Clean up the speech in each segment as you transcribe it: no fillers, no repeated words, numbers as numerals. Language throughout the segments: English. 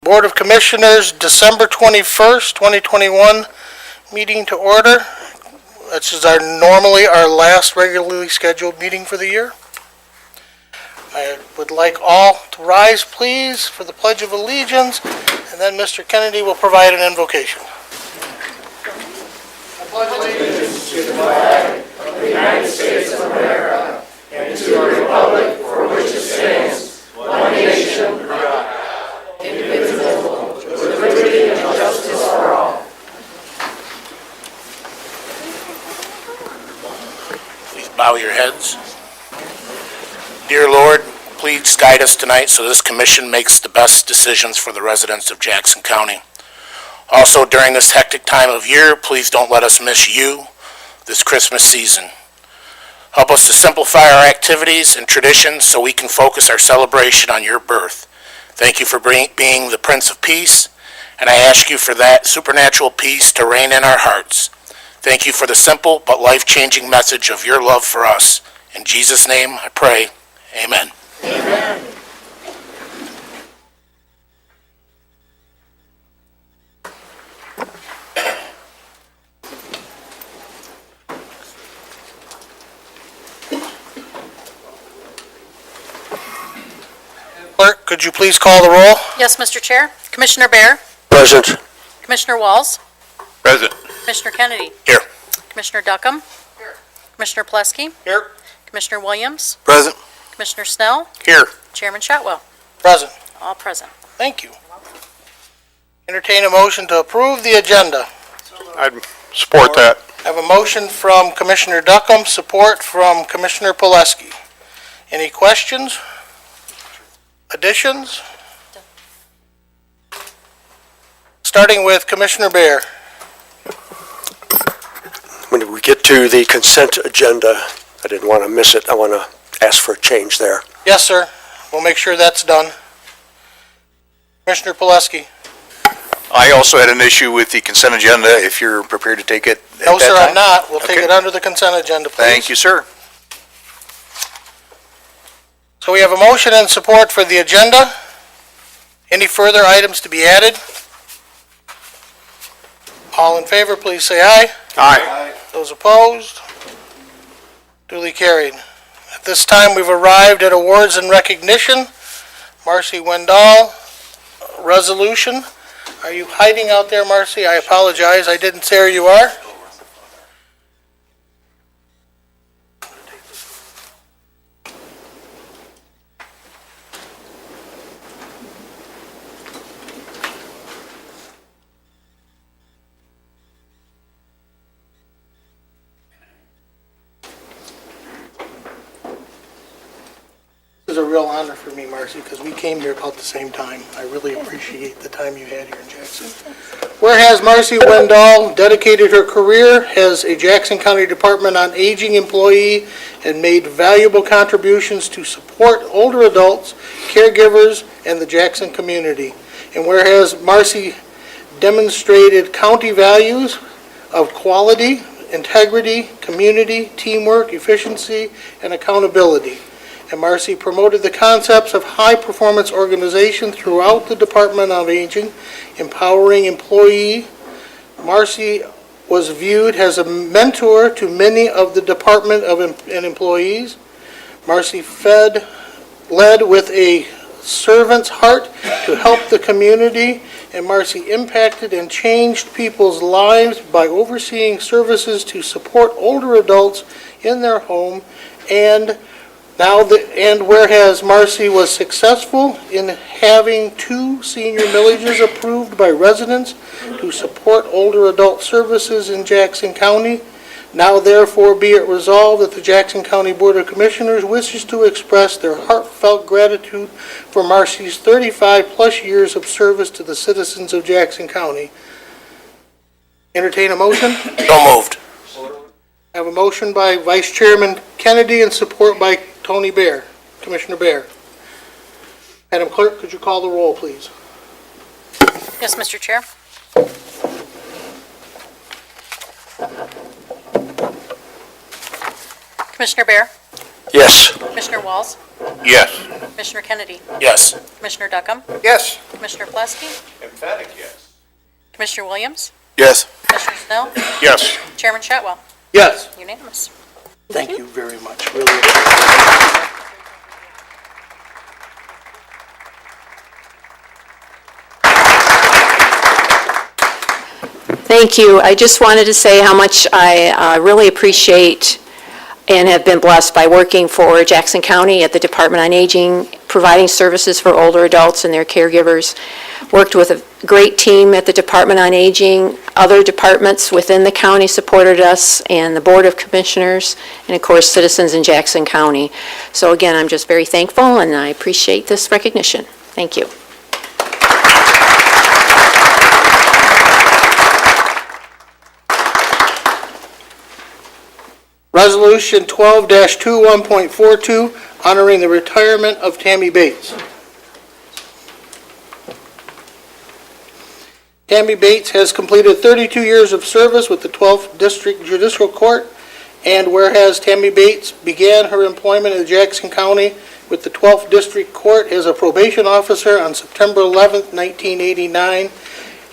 Board of Commissioners, December 21st, 2021, meeting to order. This is normally our last regularly scheduled meeting for the year. I would like all to rise, please, for the Pledge of Allegiance, and then Mr. Kennedy will provide an invocation. I pledge allegiance to the flag of the United States of America and to the republic for which it stands, one nation, under God, indivisible, with liberty and justice for all. Please bow your heads. Dear Lord, please guide us tonight so this commission makes the best decisions for the residents of Jackson County. Also, during this hectic time of year, please don't let us miss you this Christmas season. Help us to simplify our activities and traditions so we can focus our celebration on your birth. Thank you for being the Prince of Peace, and I ask you for that supernatural peace to reign in our hearts. Thank you for the simple but life-changing message of your love for us. In Jesus' name I pray, amen. Amen. Clerk, could you please call the roll? Yes, Mr. Chair. Commissioner Bear? Present. Commissioner Walls? Present. Commissioner Kennedy? Here. Commissioner Duckham? Here. Commissioner Plesky? Here. Commissioner Williams? Present. Commissioner Snell? Here. Chairman Shotwell? Present. All present. Thank you. Entertain a motion to approve the agenda. I'd support that. I have a motion from Commissioner Duckham, support from Commissioner Pileski. Any questions? Additions? Starting with Commissioner Bear. When we get to the consent agenda, I didn't want to miss it. I want to ask for a change there. Yes, sir. We'll make sure that's done. Commissioner Pileski. I also had an issue with the consent agenda, if you're prepared to take it at that time. No, sir, I'm not. We'll take Okay. it under the consent agenda, please. Thank you, sir. So we have a motion and support for the agenda. Any further items to be added? All in favor, please say aye. Aye. Those opposed? Duly carried. At this time, we've arrived at awards and recognition. Marcy Wendell, resolution. Are you hiding out there, Marcy? I apologize. I didn't say where you are. This is a real honor for me, Marcy, because we came here about the same time. I really appreciate the time you had here in Jackson. Whereas Marcy Wendell dedicated her career as a Jackson County Department on Aging employee and made valuable contributions to support older adults, caregivers, and the Jackson community. And whereas Marcy demonstrated county values of quality, integrity, community, teamwork, efficiency, and accountability. And Marcy promoted the concepts of high-performance organization throughout the Department of Aging, empowering employee. Marcy was viewed as a mentor to many of the department and employees. Marcy led with a servant's heart to help the community, and Marcy impacted and changed people's lives by overseeing services to support older adults in their home. And whereas Marcy was successful in having 2 senior millages approved by residents to support older adult services in Jackson County, now therefore be it resolved that the Jackson County Board of Commissioners wishes to express their heartfelt gratitude for Marcy's 35-plus years of service to the citizens of Jackson County. Entertain a motion? So moved. I have a motion by Vice Chairman Kennedy and support by Tony Bear, Commissioner Bear. Madam Clerk, could you call the roll, please? Yes, Mr. Chair. Commissioner Bear? Yes. Commissioner Walls? Yes. Commissioner Kennedy, Yes. Commissioner Duckham, Yes. Commissioner Plesky, Emphatic yes. Commissioner Williams, Yes. Commissioner Snell, Yes. Chairman Shotwell. Yes. Unanimous. Thank you very much, really. appreciate it. Thank you. I just wanted to say how much I really appreciate and have been blessed by working for Jackson County at the Department on Aging, providing services for older adults and their caregivers. Worked with a great team at the Department on Aging. Other departments within the county supported us, and the Board of Commissioners, and of course, citizens in Jackson County. So again, I'm just very thankful, and I appreciate this recognition. Thank you. Resolution 12-21.42, honoring the retirement of Tammy Bates. Tammy Bates has completed 32 years of service with the 12th District Judicial Court, and whereas Tammy Bates began her employment in Jackson County with the 12th District Court as a probation officer on September 11th, 1989,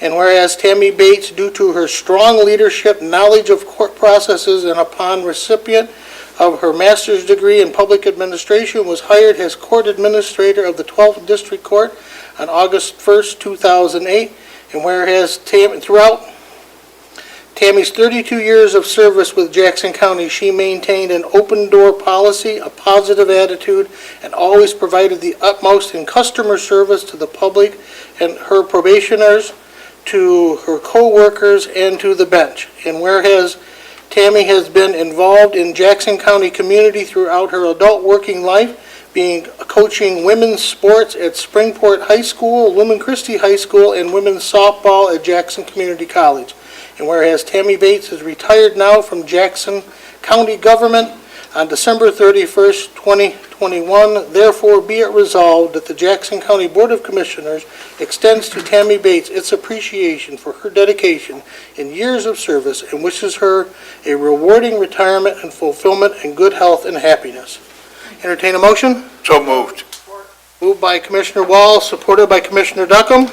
and whereas Tammy Bates, due to her strong leadership, knowledge of court processes, and upon recipient of her master's degree in public administration, was hired as court administrator of the 12th District Court on August 1st, 2008, and whereas throughout Tammy's 32 years of service with Jackson County, she maintained an open-door policy, a positive attitude, and always provided the utmost in customer service to the public and her probationers, to her co-workers, and to the bench. And whereas Tammy has been involved in Jackson County community throughout her adult working life, being coaching women's sports at Springport High School, Lumen Christi High School, and women's softball at Jackson Community College. And whereas Tammy Bates is retired now from Jackson County government on December 31st, 2021, therefore be it resolved that the Jackson County Board of Commissioners extends to Tammy Bates its appreciation for her dedication in years of service and wishes her a rewarding retirement and fulfillment and good health and happiness. Entertain a motion? So moved. Moved by Commissioner Wall, supported by Commissioner Duckham.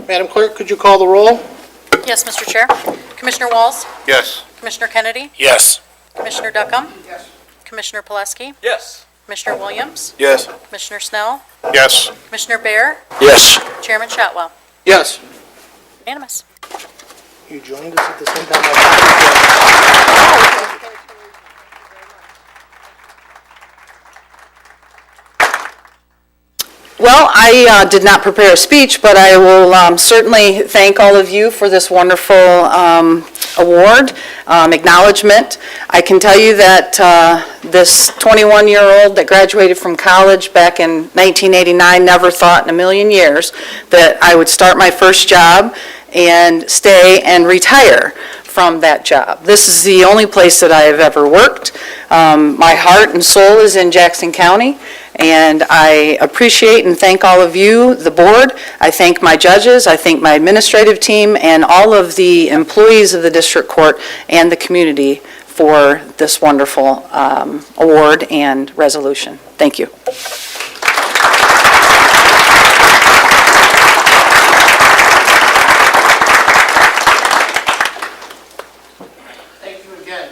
Madam Clerk, could you call the roll? Yes, Mr. Chair. Commissioner Walls, Yes. Commissioner Kennedy, Yes. Commissioner Duckham, Yes. Commissioner Pulaski, Yes. Commissioner Williams, Yes. Commissioner Snell, Yes. Commissioner Bear, Yes. Chairman Shotwell. Yes. Unanimous. You joined us at the same time. Well, I did not prepare a speech, but I will certainly thank all of you for this wonderful award, acknowledgement. I can tell you that this 21-year-old that graduated from college back in 1989 never thought in a million years that I would start my first job and stay and retire from that job. This is the only place that I have ever worked. My heart and soul is in Jackson County, and I appreciate and thank all of you, the board. I thank my judges, I thank my administrative team, and all of the employees of the district court and the community for this wonderful award and resolution. Thank you. Thank you again.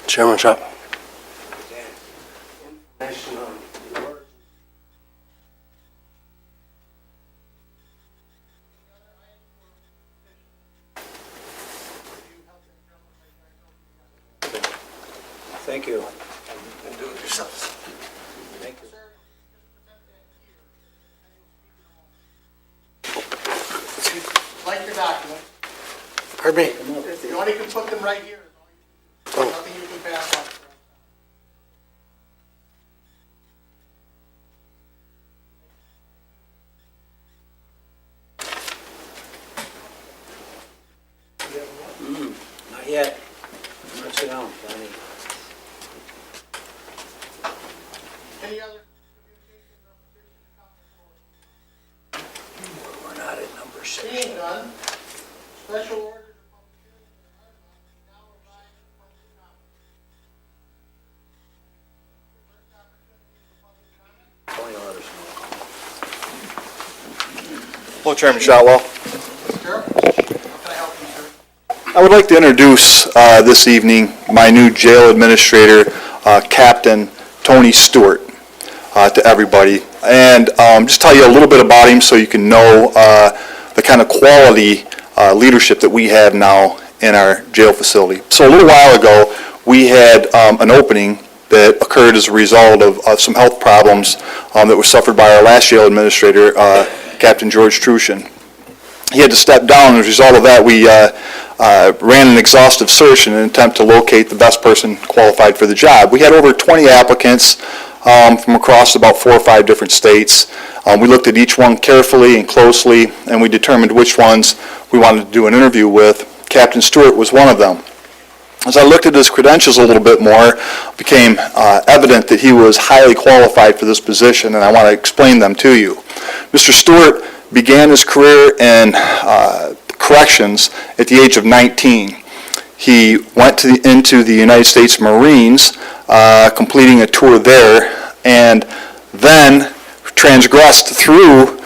Chairman Chop. Thank you. Like your document. Pardon me? You only can put them right here. Nothing you can pass on. Not yet. Any other We're not at number 6. Being done, special orders of public hearings are now advised for public comment. First opportunity for public comment. Hello, Chairman Shotwell. Sure. How can I help you, sir? I would like to introduce this evening my new jail administrator, Captain Tony Stewart, to everybody. And just tell you a little bit about him so you can know the kind of quality leadership that we have now in our jail facility. So a little while ago, we had an opening that occurred as a result of some health problems that were suffered by our last jail administrator, Captain George Trushin. He had to step down, and as a result of that, we ran an exhaustive search in an attempt to locate the best person qualified for the job. We had over 20 applicants from across about 4 or 5 different states. We looked at each one carefully and closely, and we determined which ones we wanted to do an interview with. Captain Stewart was one of them. As I looked at his credentials a little bit more, it became evident that he was highly qualified for this position, and I want to explain them to you. Mr. Stewart began his career in corrections at the age of 19. He went into the United States Marines, completing a tour there, and then transgressed through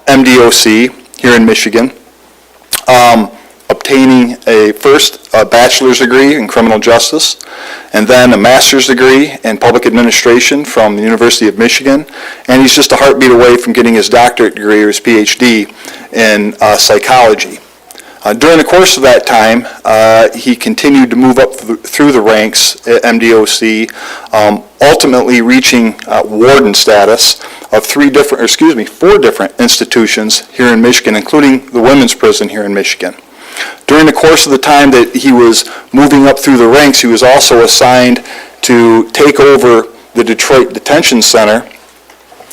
MDOC here in Michigan, obtaining first a bachelor's degree in criminal justice, and then a master's degree in public administration from the University of Michigan, and he's just a heartbeat away from getting his doctorate degree or his PhD in psychology. During the course of that time, he continued to move up through the ranks at MDOC, ultimately reaching warden status of 4 different institutions here in Michigan, including the women's prison here in Michigan. During the course of the time that he was moving up through the ranks, he was also assigned to take over the Detroit Detention Center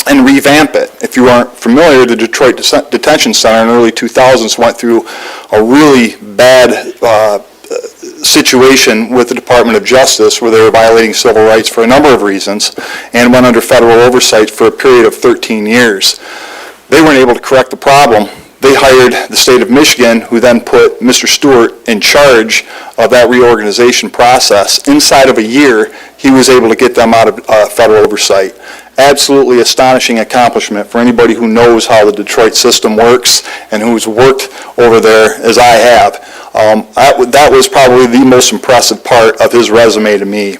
and revamp it. If you aren't familiar, the Detroit Detention Center in the early 2000s went through a really bad situation with the Department of Justice where they were violating civil rights for a number of reasons and went under federal oversight for a period of 13 years. They weren't able to correct the problem. They hired the state of Michigan, who then put Mr. Stewart in charge of that reorganization process. Inside of a year, he was able to get them out of federal oversight. Absolutely astonishing accomplishment for anybody who knows how the Detroit system works and who's worked over there as I have. That was probably the most impressive part of his resume to me.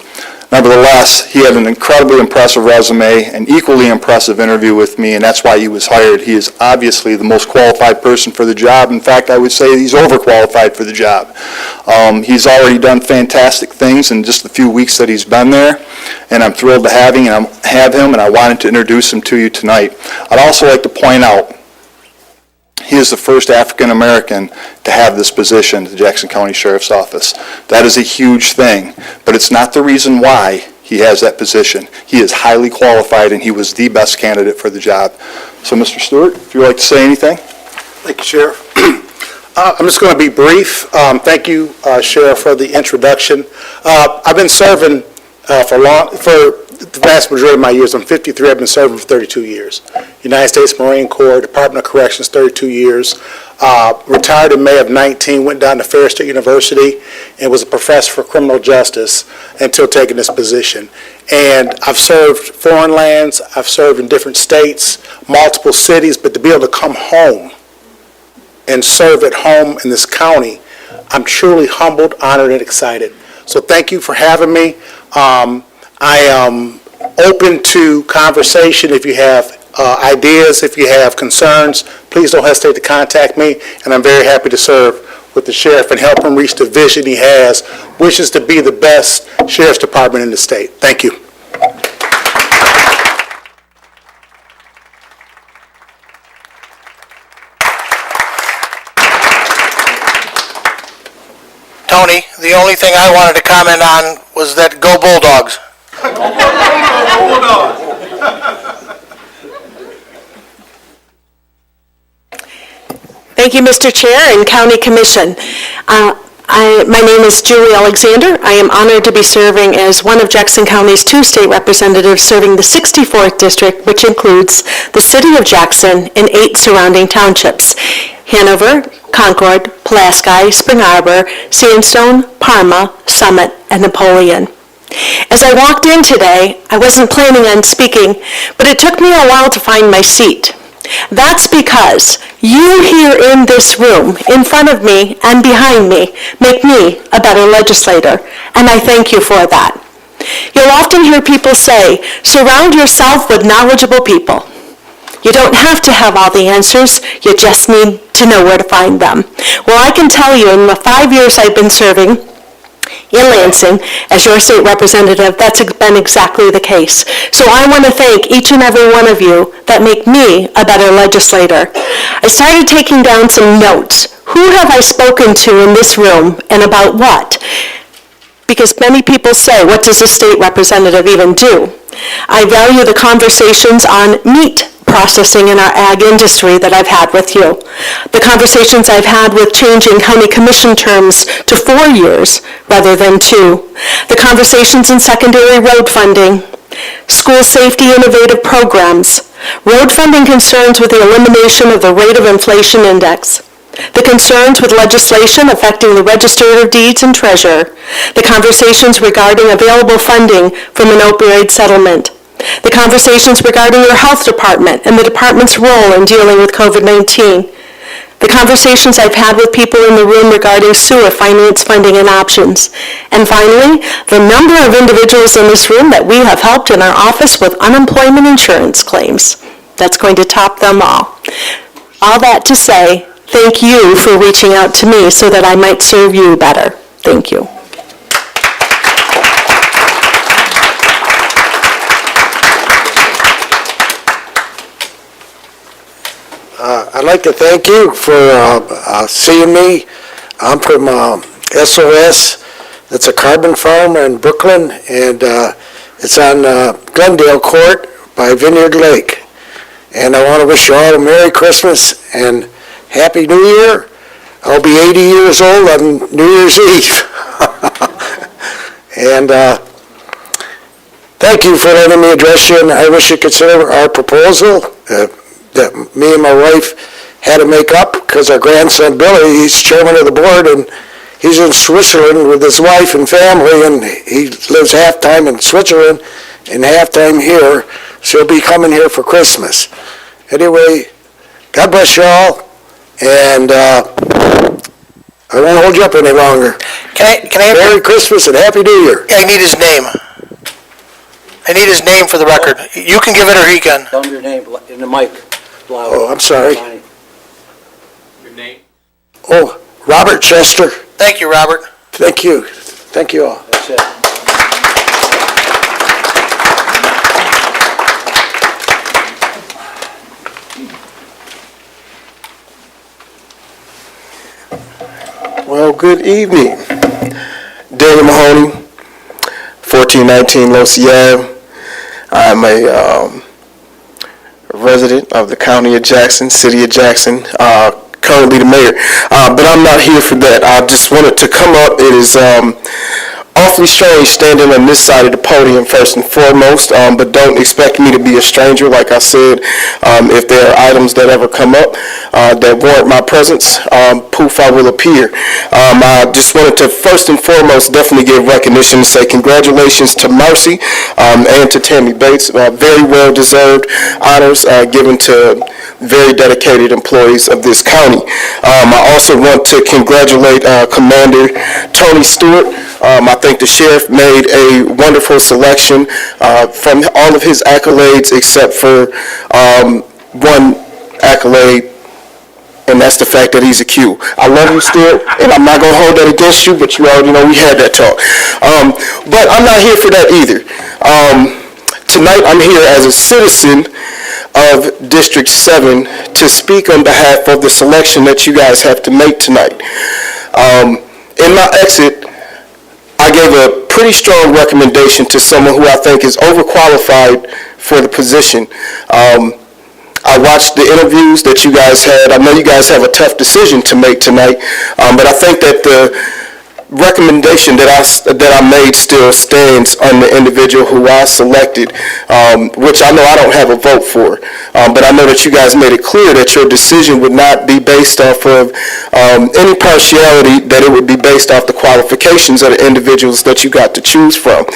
Nevertheless, he had an incredibly impressive resume, an equally impressive interview with me, and that's why he was hired. He is obviously the most qualified person for the job. In fact, I would say he's overqualified for the job. He's already done fantastic things in just the few weeks that he's been there, and I'm thrilled to have him, and I wanted to introduce him to you tonight. I'd also like to point out he is the first African American to have this position at the Jackson County Sheriff's Office. That is a huge thing, but it's not the reason why he has that position. He is highly qualified, and he was the best candidate for the job. So, Mr. Stewart, if you would like to say anything? Thank you, Sheriff. I'm just going to be brief. Thank you, Sheriff, for the introduction. I've been serving for the vast majority of my years. I'm 53. I've been serving for 32 years. United States Marine Corps, Department of Corrections, 32 years. Retired in May of 19, went down to Ferris State University and was a professor for criminal justice until taking this position. And I've served foreign lands. I've served in different states, multiple cities, but to be able to come home and serve at home in this county, I'm truly humbled, honored, and excited. So thank you for having me. I am open to conversation. If you have ideas, if you have concerns, please don't hesitate to contact me, and I'm very happy to serve with the sheriff and help him reach the vision he has, which is to be the best sheriff's department in the state. Thank you. Tony, the only thing I wanted to comment on was that go Bulldogs. Thank you, Mr. Chair and County Commission. My name is Julie Alexander. I am honored to be serving as one of Jackson County's 2 state representatives serving the 64th district, which includes the city of Jackson and 8 surrounding townships: Hanover, Concord, Pulaski, Spring Arbor, Sandstone, Parma, Summit, and Napoleon. As I walked in today, I wasn't planning on speaking, but it took me a while to find my seat. That's because you here in this room, in front of me and behind me, make me a better legislator, and I thank you for that. You'll often hear people say, surround yourself with knowledgeable people. You don't have to have all the answers, you just need to know where to find them. Well, I can tell you in the 5 years I've been serving in Lansing as your state representative, that's been exactly the case. So I want to thank each and every one of you that make me a better legislator. I started taking down some notes. Who have I spoken to in this room and about what? Because many people say, what does a state representative even do? I value the conversations on meat processing in our ag industry that I've had with you. The conversations I've had with changing county commission terms to 4 years rather than 2. The conversations in secondary road funding, school safety innovative programs, road funding concerns with the elimination of the rate of inflation index, the concerns with legislation affecting the Register of Deeds and Treasurer, the conversations regarding available funding from an opioid settlement, the conversations regarding your health department and the department's role in dealing with COVID-19, the conversations I've had with people in the room regarding sewer finance funding and options, and finally, the number of individuals in this room that we have helped in our office with unemployment insurance claims. That's going to top them all. All that to say, thank you for reaching out to me so that I might serve you better. Thank you. I'd like to thank you for seeing me. I'm from SOS. That's a carbon farm in Brooklyn, and it's on Glendale Court by Vineyard Lake. And I want to wish you all a Merry Christmas and Happy New Year. I'll be 80 years old on New Year's Eve. And thank you for letting me address you, and I wish you consider our proposal that me and my wife had to make up, because our grandson Billy, he's chairman of the board, and he's in Switzerland with his wife and family, and he lives half-time in Switzerland and half-time here, so he'll be coming here for Christmas. Anyway, God bless you all, and I won't hold you up any longer. Can I have Merry Christmas and Happy New Year. I need his name. I need his name for the record. You can give it or he can. Tell them your name in the mic. Loud. Oh, I'm sorry. Your name? Oh, Robert Chester. Thank you, Robert. Thank you. Thank you all. That's it. Well, good evening. Daniel Mahoney, 1419 Losi Ave. I'm a resident of the County of Jackson, City of Jackson, currently the mayor. But I'm not here for that. I just wanted to come up. It is awfully strange standing on this side of the podium first and foremost, but don't expect me to be a stranger. Like I said, if there are items that ever come up that warrant my presence, poof, I will appear. I just wanted to first and foremost definitely give recognition and say congratulations to Marcy and to Tammy Bates. Very well-deserved honors given to very dedicated employees of this county. I also want to congratulate Commander Tony Stewart. I think the sheriff made a wonderful selection from all of his accolades except for one accolade, and that's the fact that he's a Q. I love you, Stewart, and I'm not going to hold that against you, but you already know we had that talk. But I'm not here for that either. Tonight I'm here as a citizen of District 7 to speak on behalf of the selection that you guys have to make tonight. In my exit, I gave a pretty strong recommendation to someone who I think is overqualified for the position. I watched the interviews that you guys had. I know you guys have a tough decision to make tonight, but I think that the recommendation that I made still stands on the individual who I selected, which I know I don't have a vote for. But I know that you guys made it clear that your decision would not be based off of any partiality, that it would be based off the qualifications of the individuals that you got to choose from.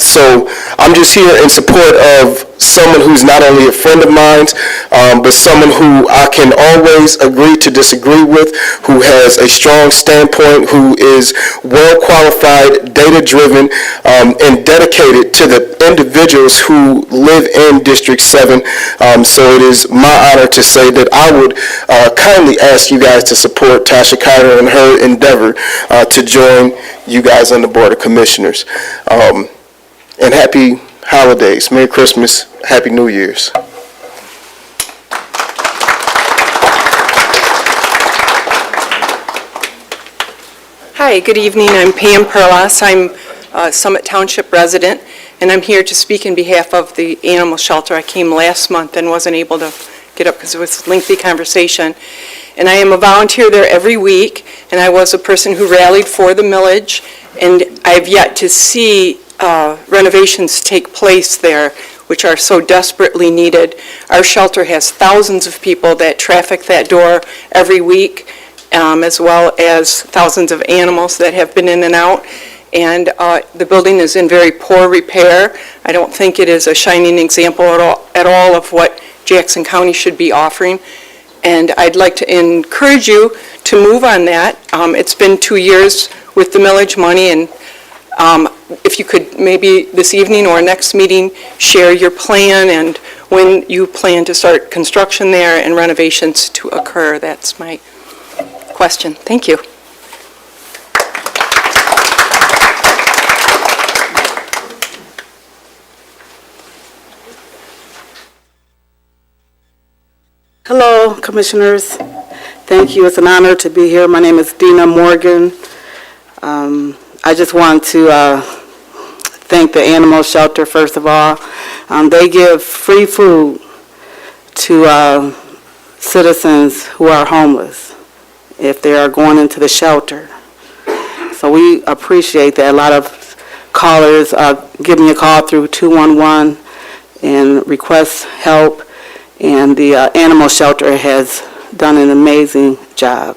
So I'm just here in support of someone who's not only a friend of mine, but someone who I can always agree to disagree with, who has a strong standpoint, who is well-qualified, data-driven, and dedicated to the individuals who live in District 7. So it is my honor to say that I would kindly ask you guys to support Tasha Carter in her endeavor to join you guys on the Board of Commissioners. And happy holidays. Merry Christmas. Happy New Year's. Hi, good evening. I'm Pam Perlas. I'm a Summit Township resident, and I'm here to speak in behalf of the animal shelter. I came last month and wasn't able to get up because it was a lengthy conversation. And I am a volunteer there every week, and I was a person who rallied for the millage, and I've yet to see renovations take place there, which are so desperately needed. Our shelter has thousands of people that traffic that door every week, as well as thousands of animals that have been in and out. And the building is in very poor repair. I don't think it is a shining example at all of what Jackson County should be offering. And I'd like to encourage you to move on that. It's been 2 years with the millage money, and if you could maybe this evening or next meeting share your plan and when you plan to start construction there and renovations to occur. That's my question. Thank you. Hello, Commissioners. Thank you. It's an honor to be here. My name is Dina Morgan. I just want to thank the animal shelter, first of all. They give free food to citizens who are homeless if they are going into the shelter. So we appreciate that. A lot of callers give me a call through 211 and request help, and the animal shelter has done an amazing job.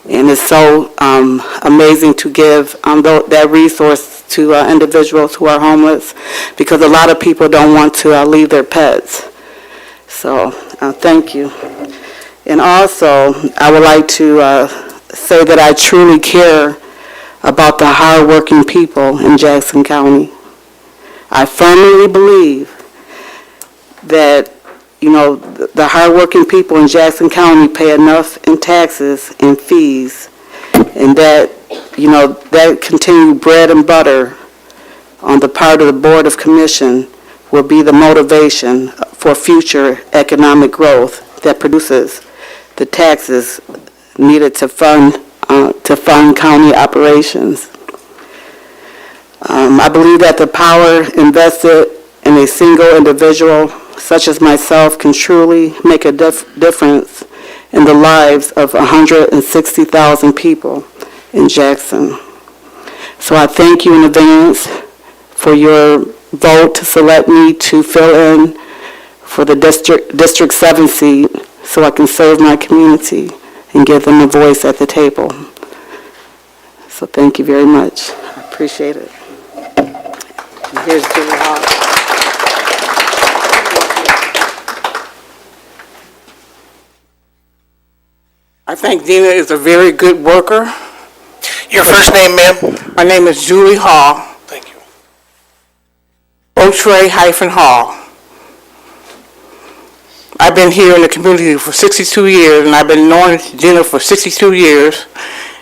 And it's so amazing to give that resource to individuals who are homeless, because a lot of people don't want to leave their pets. So thank you. And also, I would like to say that I truly care about the hardworking people in Jackson County. I firmly believe that the hardworking people in Jackson County pay enough in taxes and fees, and that, that continued bread and butter on the part of the Board of Commission will be the motivation for future economic growth that produces the taxes needed to fund county operations. I believe that the power invested in a single individual such as myself can truly make a difference in the lives of 160,000 people in Jackson. So I thank you in advance for your vote to select me to fill in for the District 7 seat so I can serve my community and give them a voice at the table. So thank you very much. I appreciate it. And here's Julie Hall. I think Dina is a very good worker. Your first name, ma'am? My name is Julie Hall. Thank you. Otray-Hall. I've been here in the community for 62 years, and I've been knowing Dina for 62 years,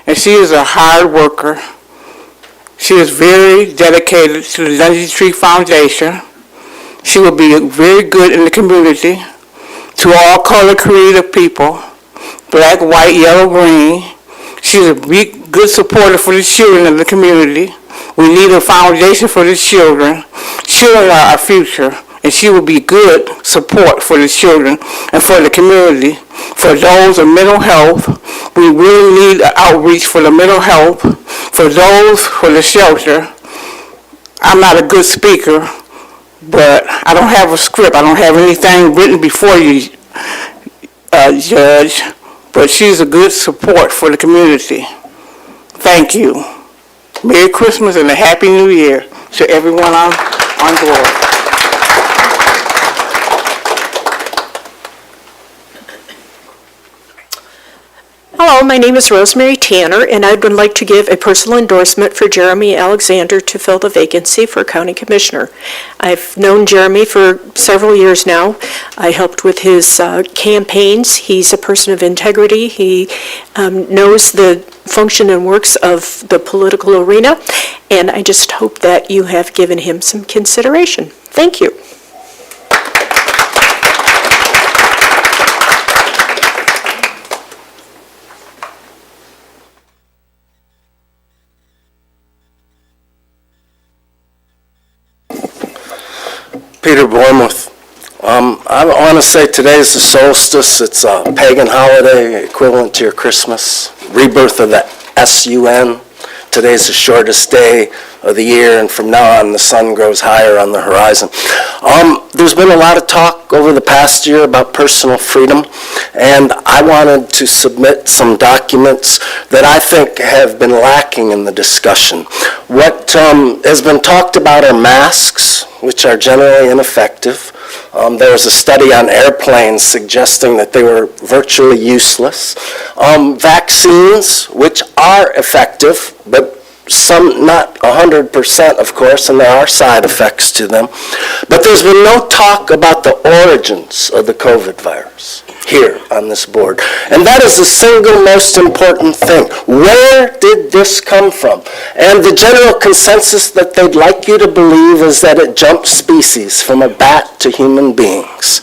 and she is a hard worker. She is very dedicated to the Dungy Tree Foundation. She will be very good in the community to all color creative people. Black, white, yellow, green. She's a good supporter for the children of the community. We need a foundation for the children. Children are our future, and she will be good support for the children and for the community. For those of mental health, we really need outreach for the mental health. For those for the shelter, I'm not a good speaker, but I don't have a script. I don't have anything written before you, Judge, but she's a good support for the community. Thank you. Merry Christmas and a Happy New Year to everyone on board. Hello, my name is Rosemary Tanner, and I would like to give a personal endorsement for Jeremy Alexander to fill the vacancy for County Commissioner. I've known Jeremy for several years now. I helped with his campaigns. He's a person of integrity. He knows the function and works of the political arena, and I just hope that you have given him some consideration. Thank you. Peter Bournemouth. I want to say today is the solstice. It's a pagan holiday equivalent to your Christmas. Rebirth of the sun. Today's the shortest day of the year, and from now on the sun grows higher on the horizon. There's been a lot of talk over the past year about personal freedom, and I wanted to submit some documents that I think have been lacking in the discussion. What has been talked about are masks, which are generally ineffective. There was a study on airplanes suggesting that they were virtually useless. Vaccines, which are effective, but some not 100%, of course, and there are side effects to them. But there's been no talk about the origins of the COVID virus here on this board. And that is the single most important thing. Where did this come from? And the general consensus that they'd like you to believe is that it jumped species from a bat to human beings.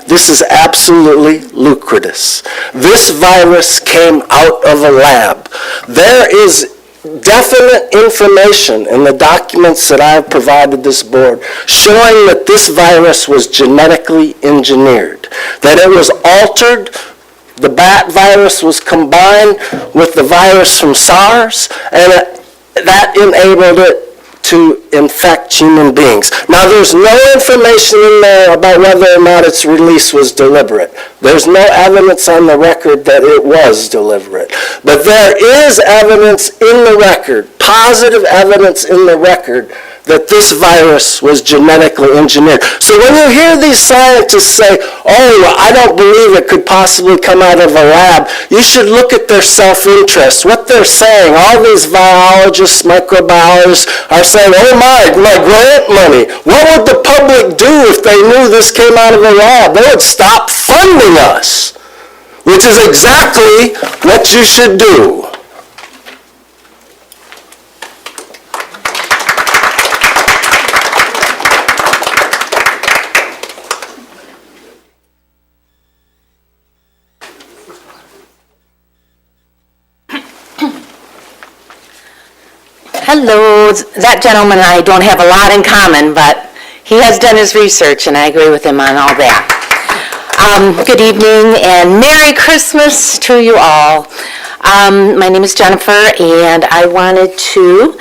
This is absolutely ludicrous. This virus came out of a lab. There is definite information in the documents that I have provided this board showing that this virus was genetically engineered, that it was altered. The bat virus was combined with the virus from SARS, and that enabled it to infect human beings. Now, there's no information in there about whether or not its release was deliberate. There's no evidence on the record that it was deliberate. But there is evidence in the record, positive evidence in the record, that this virus was genetically engineered. So when you hear these scientists say, oh, I don't believe it could possibly come out of a lab, you should look at their self-interest. What they're saying, all these virologists, microbiologists are saying, oh my grant money. What would the public do if they knew this came out of a lab? They would stop funding us, which is exactly what you should do. Hello, that gentleman and I don't have a lot in common, but he has done his research, and I agree with him on all that. Good evening, and Merry Christmas to you all. My name is Jennifer, and I wanted to,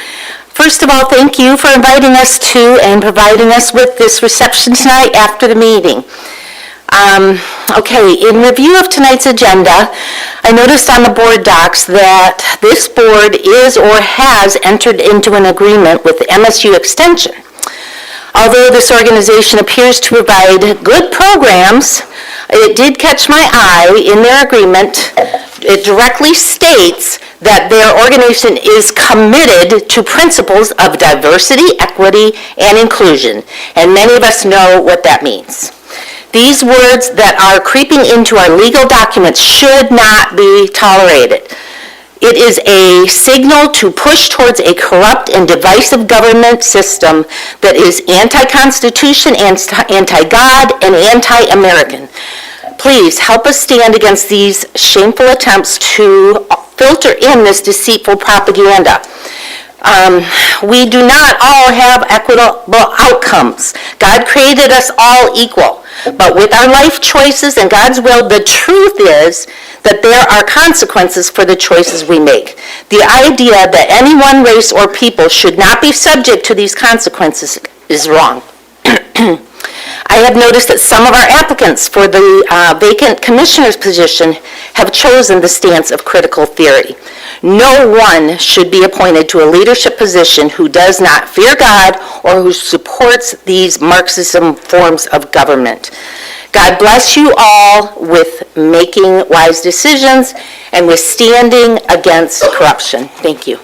first of all, thank you for inviting us to and providing us with this reception tonight after the meeting. Okay, in review of tonight's agenda, I noticed on the board docs that this board is or has entered into an agreement with MSU Extension. Although this organization appears to provide good programs, it did catch my eye in their agreement. It directly states that their organization is committed to principles of diversity, equity, and inclusion, and many of us know what that means. These words that are creeping into our legal documents should not be tolerated. It is a signal to push towards a corrupt and divisive government system that is anti-Constitution, anti-God, and anti-American. Please help us stand against these shameful attempts to filter in this deceitful propaganda. We do not all have equitable outcomes. God created us all equal. But with our life choices and God's will, the truth is that there are consequences for the choices we make. The idea that any one race or people should not be subject to these consequences is wrong. I have noticed that some of our applicants for the vacant commissioner's position have chosen the stance of critical theory. No one should be appointed to a leadership position who does not fear God or who supports these Marxism forms of government. God bless you all with making wise decisions and with standing against corruption. Thank you.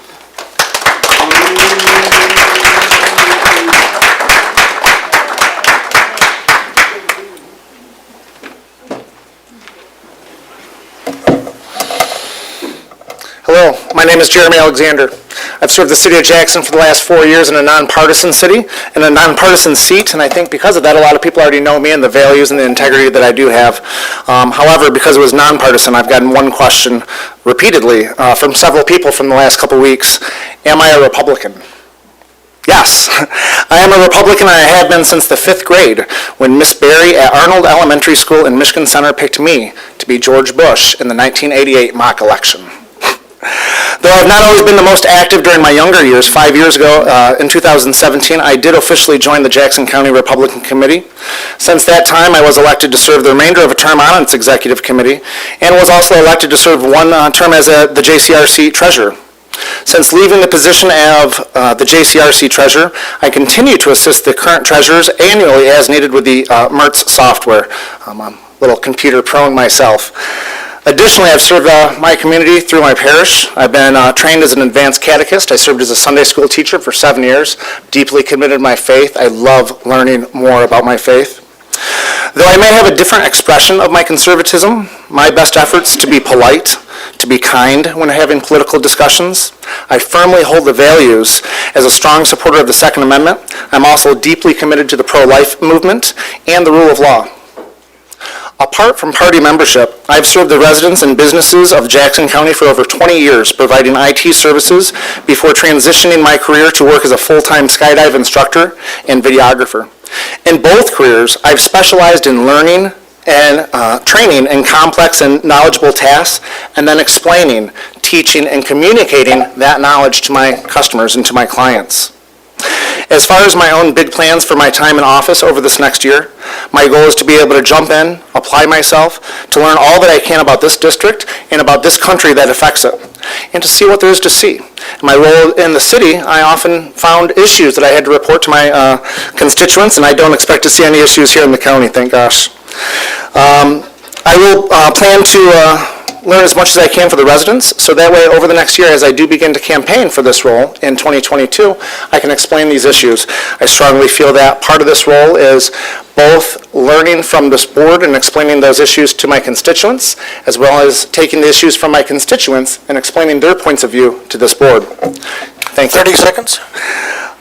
Hello, my name is Jeremy Alexander. I've served the city of Jackson for the last 4 years in a nonpartisan city, in a nonpartisan seat, and I think because of that, a lot of people already know me and the values and the integrity that I do have. However, because it was nonpartisan, I've gotten one question repeatedly from several people from the last couple weeks. Am I a Republican? Yes, I am a Republican, and I have been since the 5th grade, when Miss Berry at Arnold Elementary School in Michigan Center picked me to be George Bush in the 1988 mock election. Though I've not always been the most active during my younger years, 5 years ago, in 2017, I did officially join the Jackson County Republican Committee. Since that time, I was elected to serve the remainder of a term on its executive committee, and was also elected to serve one term as the JCRC treasurer. Since leaving the position of the JCRC treasurer, I continue to assist the current treasurers annually as needed with the MERTS software. I'm a little computer prone myself. Additionally, I've served my community through my parish. I've been trained as an advanced catechist. I served as a Sunday school teacher for 7 years, deeply committed to my faith. I love learning more about my faith. Though I may have a different expression of my conservatism, my best efforts to be polite, to be kind when having political discussions. I firmly hold the values as a strong supporter of the Second Amendment. I'm also deeply committed to the pro-life movement and the rule of law. Apart from party membership, I've served the residents and businesses of Jackson County for over 20 years, providing IT services before transitioning my career to work as a full-time skydive instructor and videographer. In both careers, I've specialized in learning and training in complex and knowledgeable tasks, and then explaining, teaching, and communicating that knowledge to my customers and to my clients. As far as my own big plans for my time in office over this next year, my goal is to be able to jump in, apply myself, to learn all that I can about this district and about this country that affects it, and to see what there is to see. In my role in the city, I often found issues that I had to report to my constituents, and I don't expect to see any issues here in the county, thank gosh. I will plan to learn as much as I can for the residents, so that way over the next year, as I do begin to campaign for this role in 2022, I can explain these issues. I strongly feel that part of this role is both learning from this board and explaining those issues to my constituents, as well as taking the issues from my constituents and explaining their points of view to this board. Thank you. 30 seconds.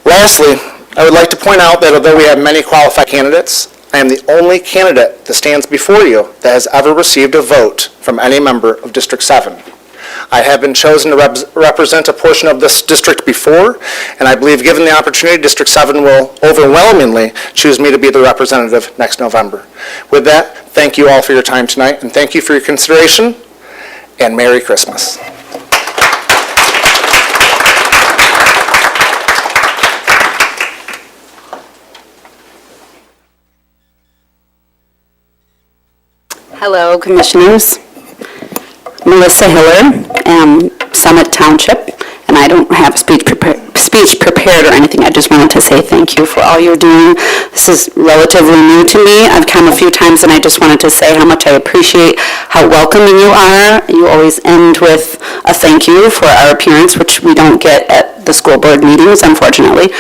Lastly, I would like to point out that although we have many qualified candidates, I am the only candidate that stands before you that has ever received a vote from any member of District 7. I have been chosen to represent a portion of this district before, and I believe given the opportunity, District 7 will overwhelmingly choose me to be the representative next November. With that, thank you all for your time tonight, and thank you for your consideration, and Merry Christmas. Hello, Commissioners. Melissa Hiller, Summit Township, and I don't have a speech prepared or anything. I just wanted to say thank you for all you're doing. This is relatively new to me. I've come a few times, and I just wanted to say how much I appreciate how welcoming you are. You always end with a thank you for our appearance, which we don't get at the school board meetings, unfortunately.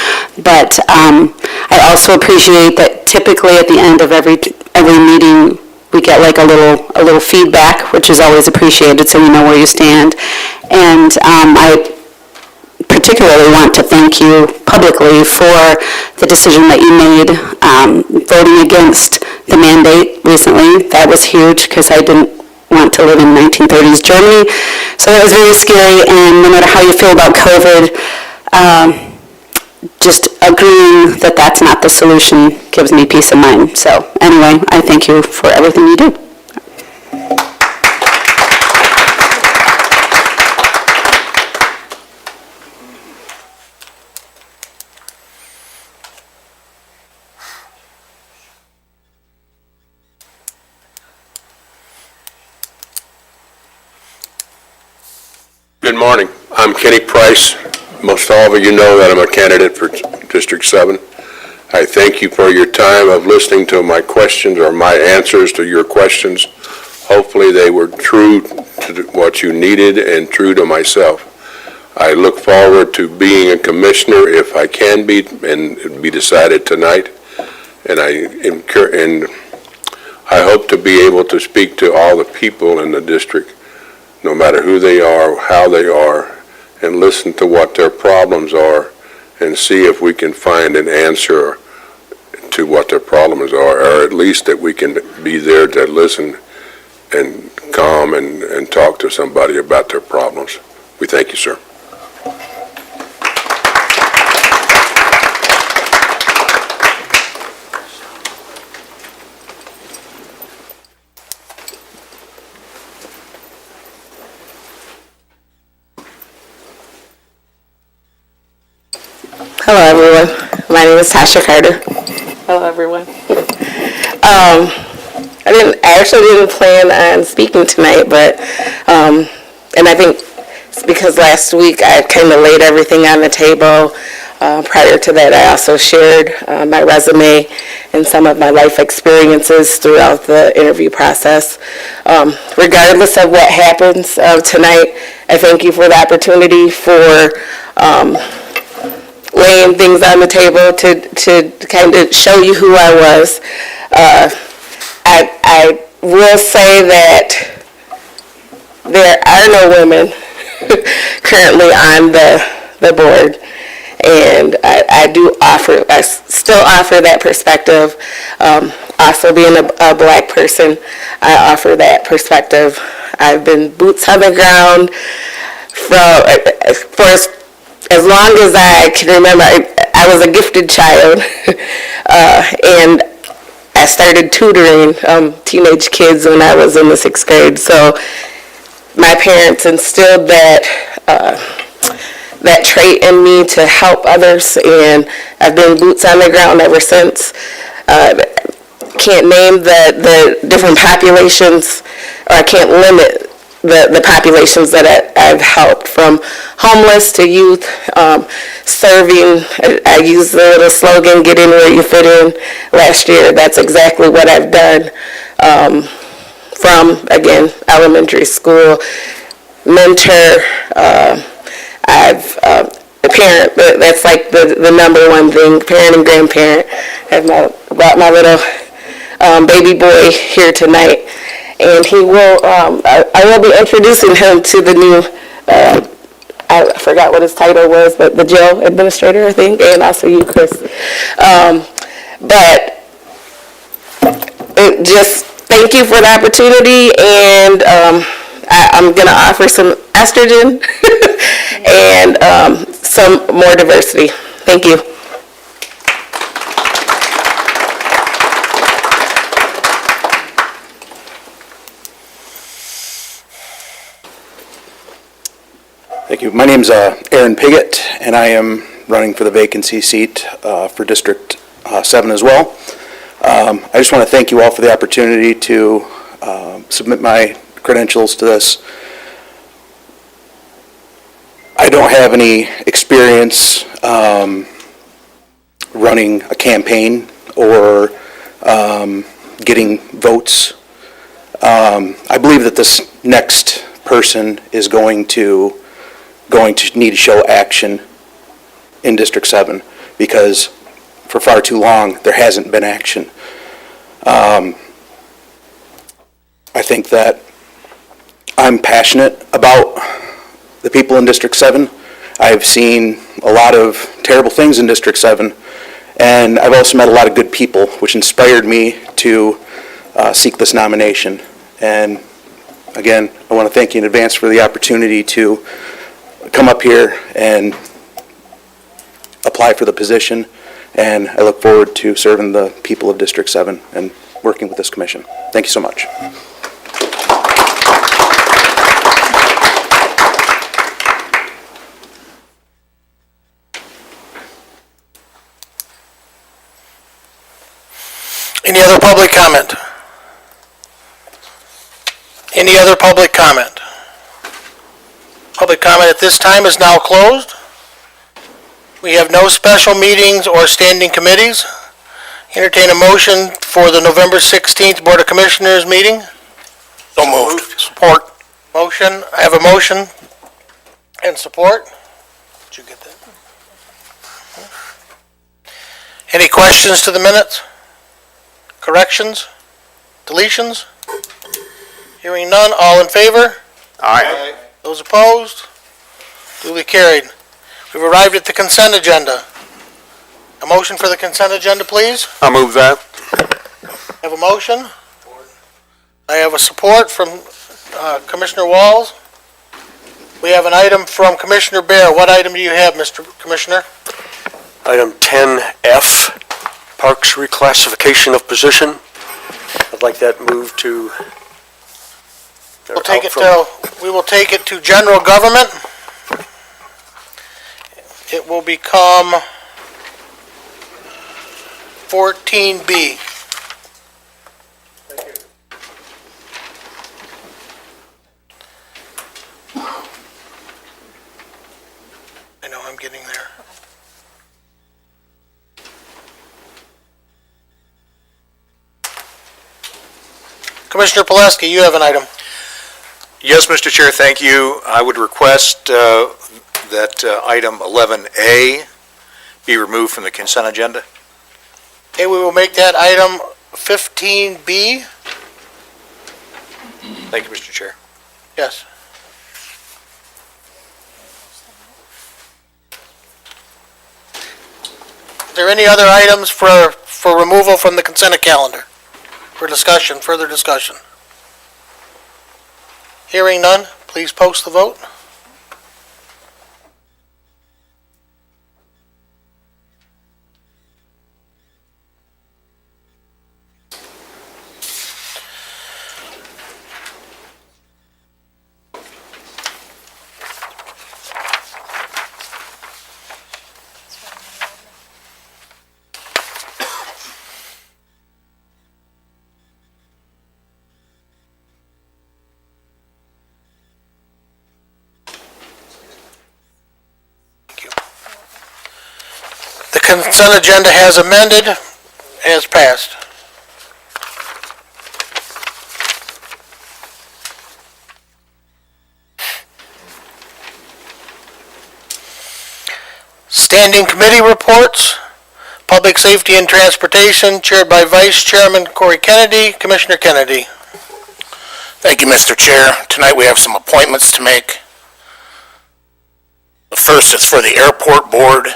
But I also appreciate that typically at the end of every meeting, we get like a little feedback, which is always appreciated, so you know where you stand. And I particularly want to thank you publicly for the decision that you made voting against the mandate recently. That was huge because I didn't want to live in 1930s Germany. So that was very scary, and no matter how you feel about COVID, just agreeing that that's not the solution gives me peace of mind. So anyway, I thank you for everything you do. Good morning. I'm Kenny Price. Most all of you know that I'm a candidate for District 7. I thank you for your time of listening to my questions or my answers to your questions. Hopefully they were true to what you needed and true to myself. I look forward to being a commissioner if I can be, and it'll be decided tonight. And I hope to be able to speak to all the people in the district, no matter who they are, how they are, and listen to what their problems are and see if we can find an answer to what their problems are, or at least that we can be there to listen and calm and talk to somebody about their problems. We thank you, sir. Hello, everyone. My name is Tasha Carter. Hello, everyone. I actually didn't plan on speaking tonight, but, and I think it's because last week I kind of laid everything on the table. Prior to that, I also shared my resume and some of my life experiences throughout the interview process. Regardless of what happens tonight, I thank you for the opportunity for laying things on the table to kind of show you who I was. I will say that there are no women currently on the board, and I still offer that perspective. Also being a black person, I offer that perspective. I've been boots on the ground for as long as I can remember. I was a gifted child, and I started tutoring teenage kids when I was in the 6th grade. So my parents instilled that trait in me to help others, and I've been boots on the ground ever since. Can't name the different populations, or I can't limit the populations that I've helped, from homeless to youth, serving. I use the little slogan, get in where you fit in. Last year, that's exactly what I've done, from, again, elementary school, mentor. I've a parent, that's like the number one thing, parent and grandparent. I've brought my little baby boy here tonight, and he will, I will be introducing him to the new, I forgot what his title was, but the jail administrator, I think, and also you, Chris. But just thank you for the opportunity, and I'm going to offer some estrogen and some more diversity. Thank you. Thank you. My name's Aaron Piggott, and I am running for the vacancy seat for District 7 as well. I just want to thank you all for the opportunity to submit my credentials to this. I don't have any experience running a campaign or getting votes. I believe that this next person is going to need to show action in District 7, because for far too long there hasn't been action. I think that I'm passionate about the people in District 7. I've seen a lot of terrible things in District 7, and I've also met a lot of good people, which inspired me to seek this nomination. And again, I want to thank you in advance for the opportunity to come up here and apply for the position, and I look forward to serving the people of District 7 and working with this commission. Thank you so much. Any other public comment? Any other public comment? Public comment at this time is now closed. We have no special meetings or standing committees. Entertain a motion for the November 16th Board of Commissioners meeting. So moved. Support. Motion, I have a motion and support. Did you get that? Any questions to the minutes? Corrections? Deletions? Hearing none, all in favor? Aye. Those opposed? Duly carried. We've arrived at the consent agenda. A motion for the consent agenda, please. I'll move that. I have a motion. I have a support from Commissioner Walls. We have an item from Commissioner Bear. What item do you have, Mr. Commissioner? Item 10F, Parks Reclassification of Position. I'd like that moved to... We will take it to general government. It will become 14B. I know, I'm getting there. Commissioner Pileski, you have an item. Yes, Mr. Chair, thank you. I would request that item 11A be removed from the consent agenda. Okay, we will make that item 15B. Thank you, Mr. Chair. Yes. Is there any other items for removal from the consent calendar? For discussion, further discussion? Hearing none, please post the vote. The consent agenda has amended, has passed. Standing committee reports, Public Safety and Transportation, chaired by Vice Chairman Corey Kennedy. Commissioner Kennedy. Thank you, Mr. Chair. Tonight we have some appointments to make. The first is for the Airport Board.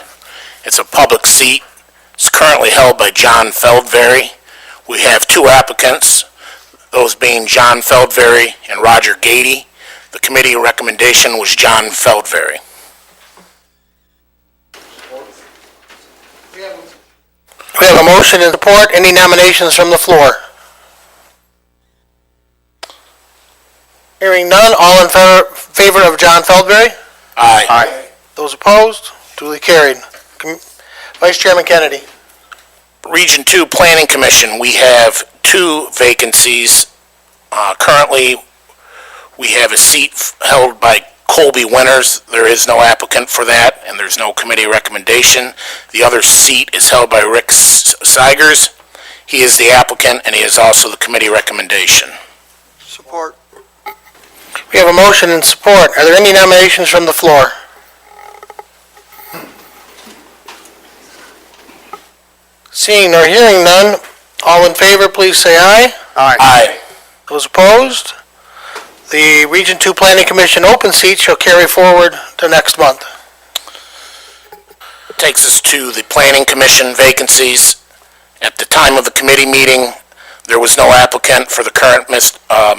It's a public seat. It's currently held by John Feldberry. We have two applicants, those being John Feldberry and Roger Gady. The committee recommendation was John Feldberry. We have a motion and support. Any nominations from the floor? Hearing none, all in favor of John Feldberry? Aye. Aye. Those opposed? Duly carried. Vice Chairman Kennedy. Region 2 Planning Commission, we have two vacancies. Currently, we have a seat held by Colby Winters. There is no applicant for that, and there's no committee recommendation. The other seat is held by Rick Seigers. He is the applicant, and he is also the committee recommendation. Support. We have a motion and support. Are there any nominations from the floor? Seeing nor hearing none, all in favor, please say aye. Aye. Aye. Those opposed? The Region 2 Planning Commission open seat shall carry forward to next month. Takes us to the Planning Commission vacancies. At the time of the committee meeting, there was no applicant for the current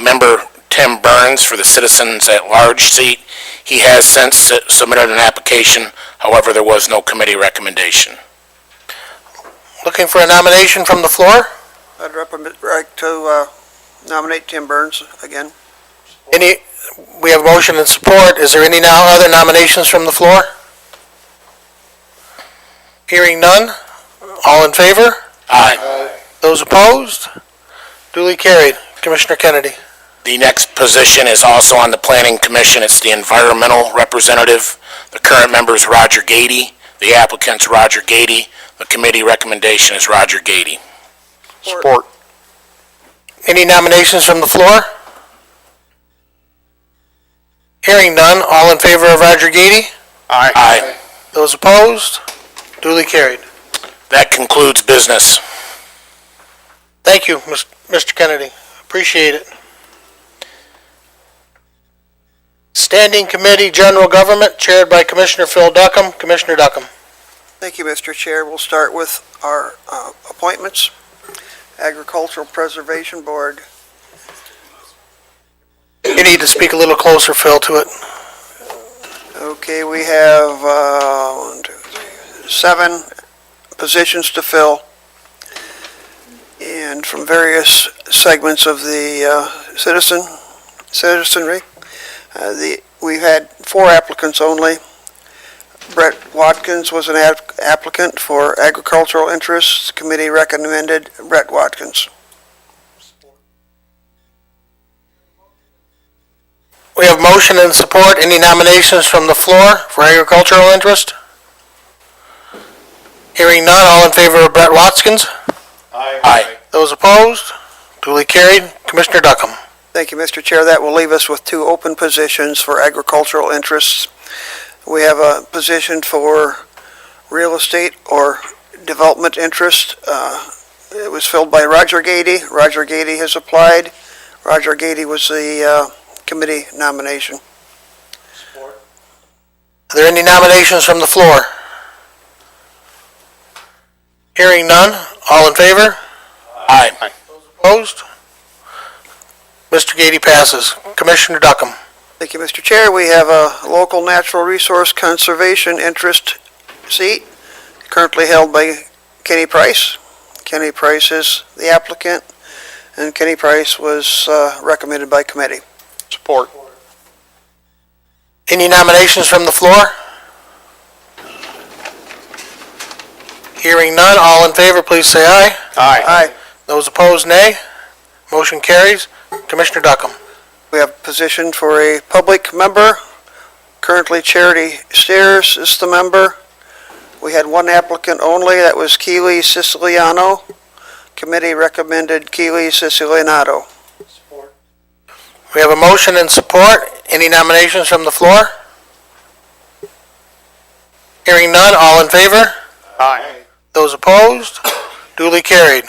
member Tim Burns for the Citizens at Large seat. He has since submitted an application. However, there was no committee recommendation. Looking for a nomination from the floor? I'd like to nominate Tim Burns again. We have motion and support. Is there any other nominations from the floor? Hearing none. All in favor? Aye. Those opposed? Duly carried. Commissioner Kennedy. The next position is also on the Planning Commission. It's the environmental representative. The current member is Roger Gady. The applicant's Roger Gady. The committee recommendation is Roger Gady. Support. Any nominations from the floor? Hearing none. All in favor of Roger Gady? Aye. Those opposed? Duly carried. That concludes business. Thank you, Mr. Kennedy. Appreciate it. Standing Committee General Government, chaired by Commissioner Phil Duckham. Commissioner Duckham. Thank you, Mr. Chair. We'll start with our appointments. Agricultural Preservation Board. You need to speak a little closer, Phil, to it. Okay, we have 7 positions to fill, and from various segments of the citizenry. We've had 4 applicants only. Brett Watkins was an applicant for agricultural interests. Committee recommended Brett Watkins. We have motion and support. Any nominations from the floor for agricultural interest? Hearing none. All in favor of Brett Watkins? Aye. Those opposed? Duly carried. Commissioner Duckham. Thank you, Mr. Chair. That will leave us with 2 open positions for agricultural interests. We have a position for real estate or development interest. It was filled by Roger Gady. Roger Gady has applied. Roger Gady was the committee nomination. Are there any nominations from the floor? Hearing none. All in favor? Aye. Opposed? Mr. Gady passes. Commissioner Duckham. Thank you, Mr. Chair. We have a local natural resource conservation interest seat currently held by Kenny Price. Kenny Price is the applicant, and Kenny Price was recommended by committee. Support. Any nominations from the floor? Hearing none. All in favor, please say aye. Aye. Those opposed, nay. Motion carries. Commissioner Duckham. We have a position for a public member. Currently, Charity Stairs is the member. We had 1 applicant only. That was Keely Siciliano. Committee recommended Keely Siciliano. We have a motion and support. Any nominations from the floor? Hearing none. All in favor? Aye. Those opposed? Duly carried.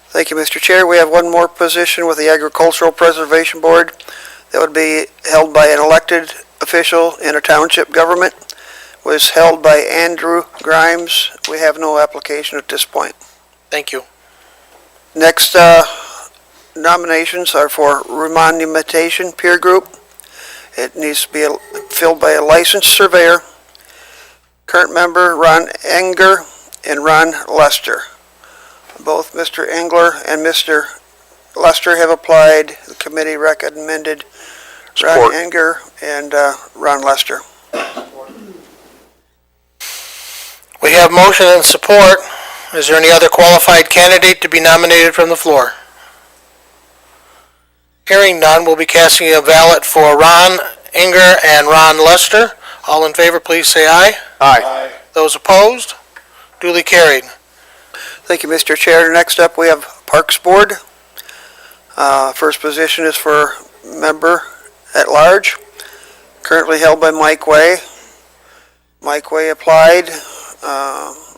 Thank you, Mr. Chair. We have 1 more position with the Agricultural Preservation Board that would be held by an elected official in a township government. Was held by Andrew Grimes. We have no application at this point. Thank you. Next nominations are for remonumentation peer group. It needs to be filled by a licensed surveyor. Current member Ron Enger and Ron Lester. Both Mr. Engler and Mr. Lester have applied. The committee recommended Ron Enger and Ron Lester. We have motion and support. Is there any other qualified candidate to be nominated from the floor? Hearing none, we'll be casting a ballot for Ron Enger and Ron Lester. All in favor, please say aye. Aye. Those opposed? Duly carried. Thank you, Mr. Chair. Next up, we have Parks Board. First position is for member at large, currently held by Mike Way. Mike Way applied.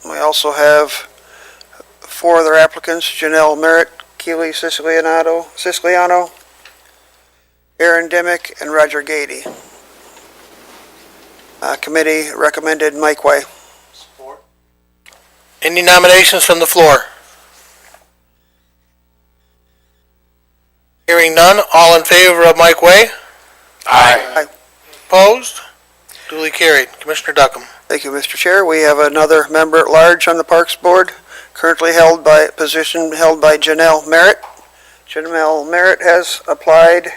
We also have 4 other applicants: Janelle Merritt, Keely Siciliano, Aaron Dimick, and Roger Gady. Committee recommended Mike Way. Any nominations from the floor? Hearing none, all in favor of Mike Way? Aye. Opposed? Duly carried. Commissioner Duckham. Thank you, Mr. Chair. We have another member at large on the Parks Board, currently position held by Janelle Merritt. Janelle Merritt has applied,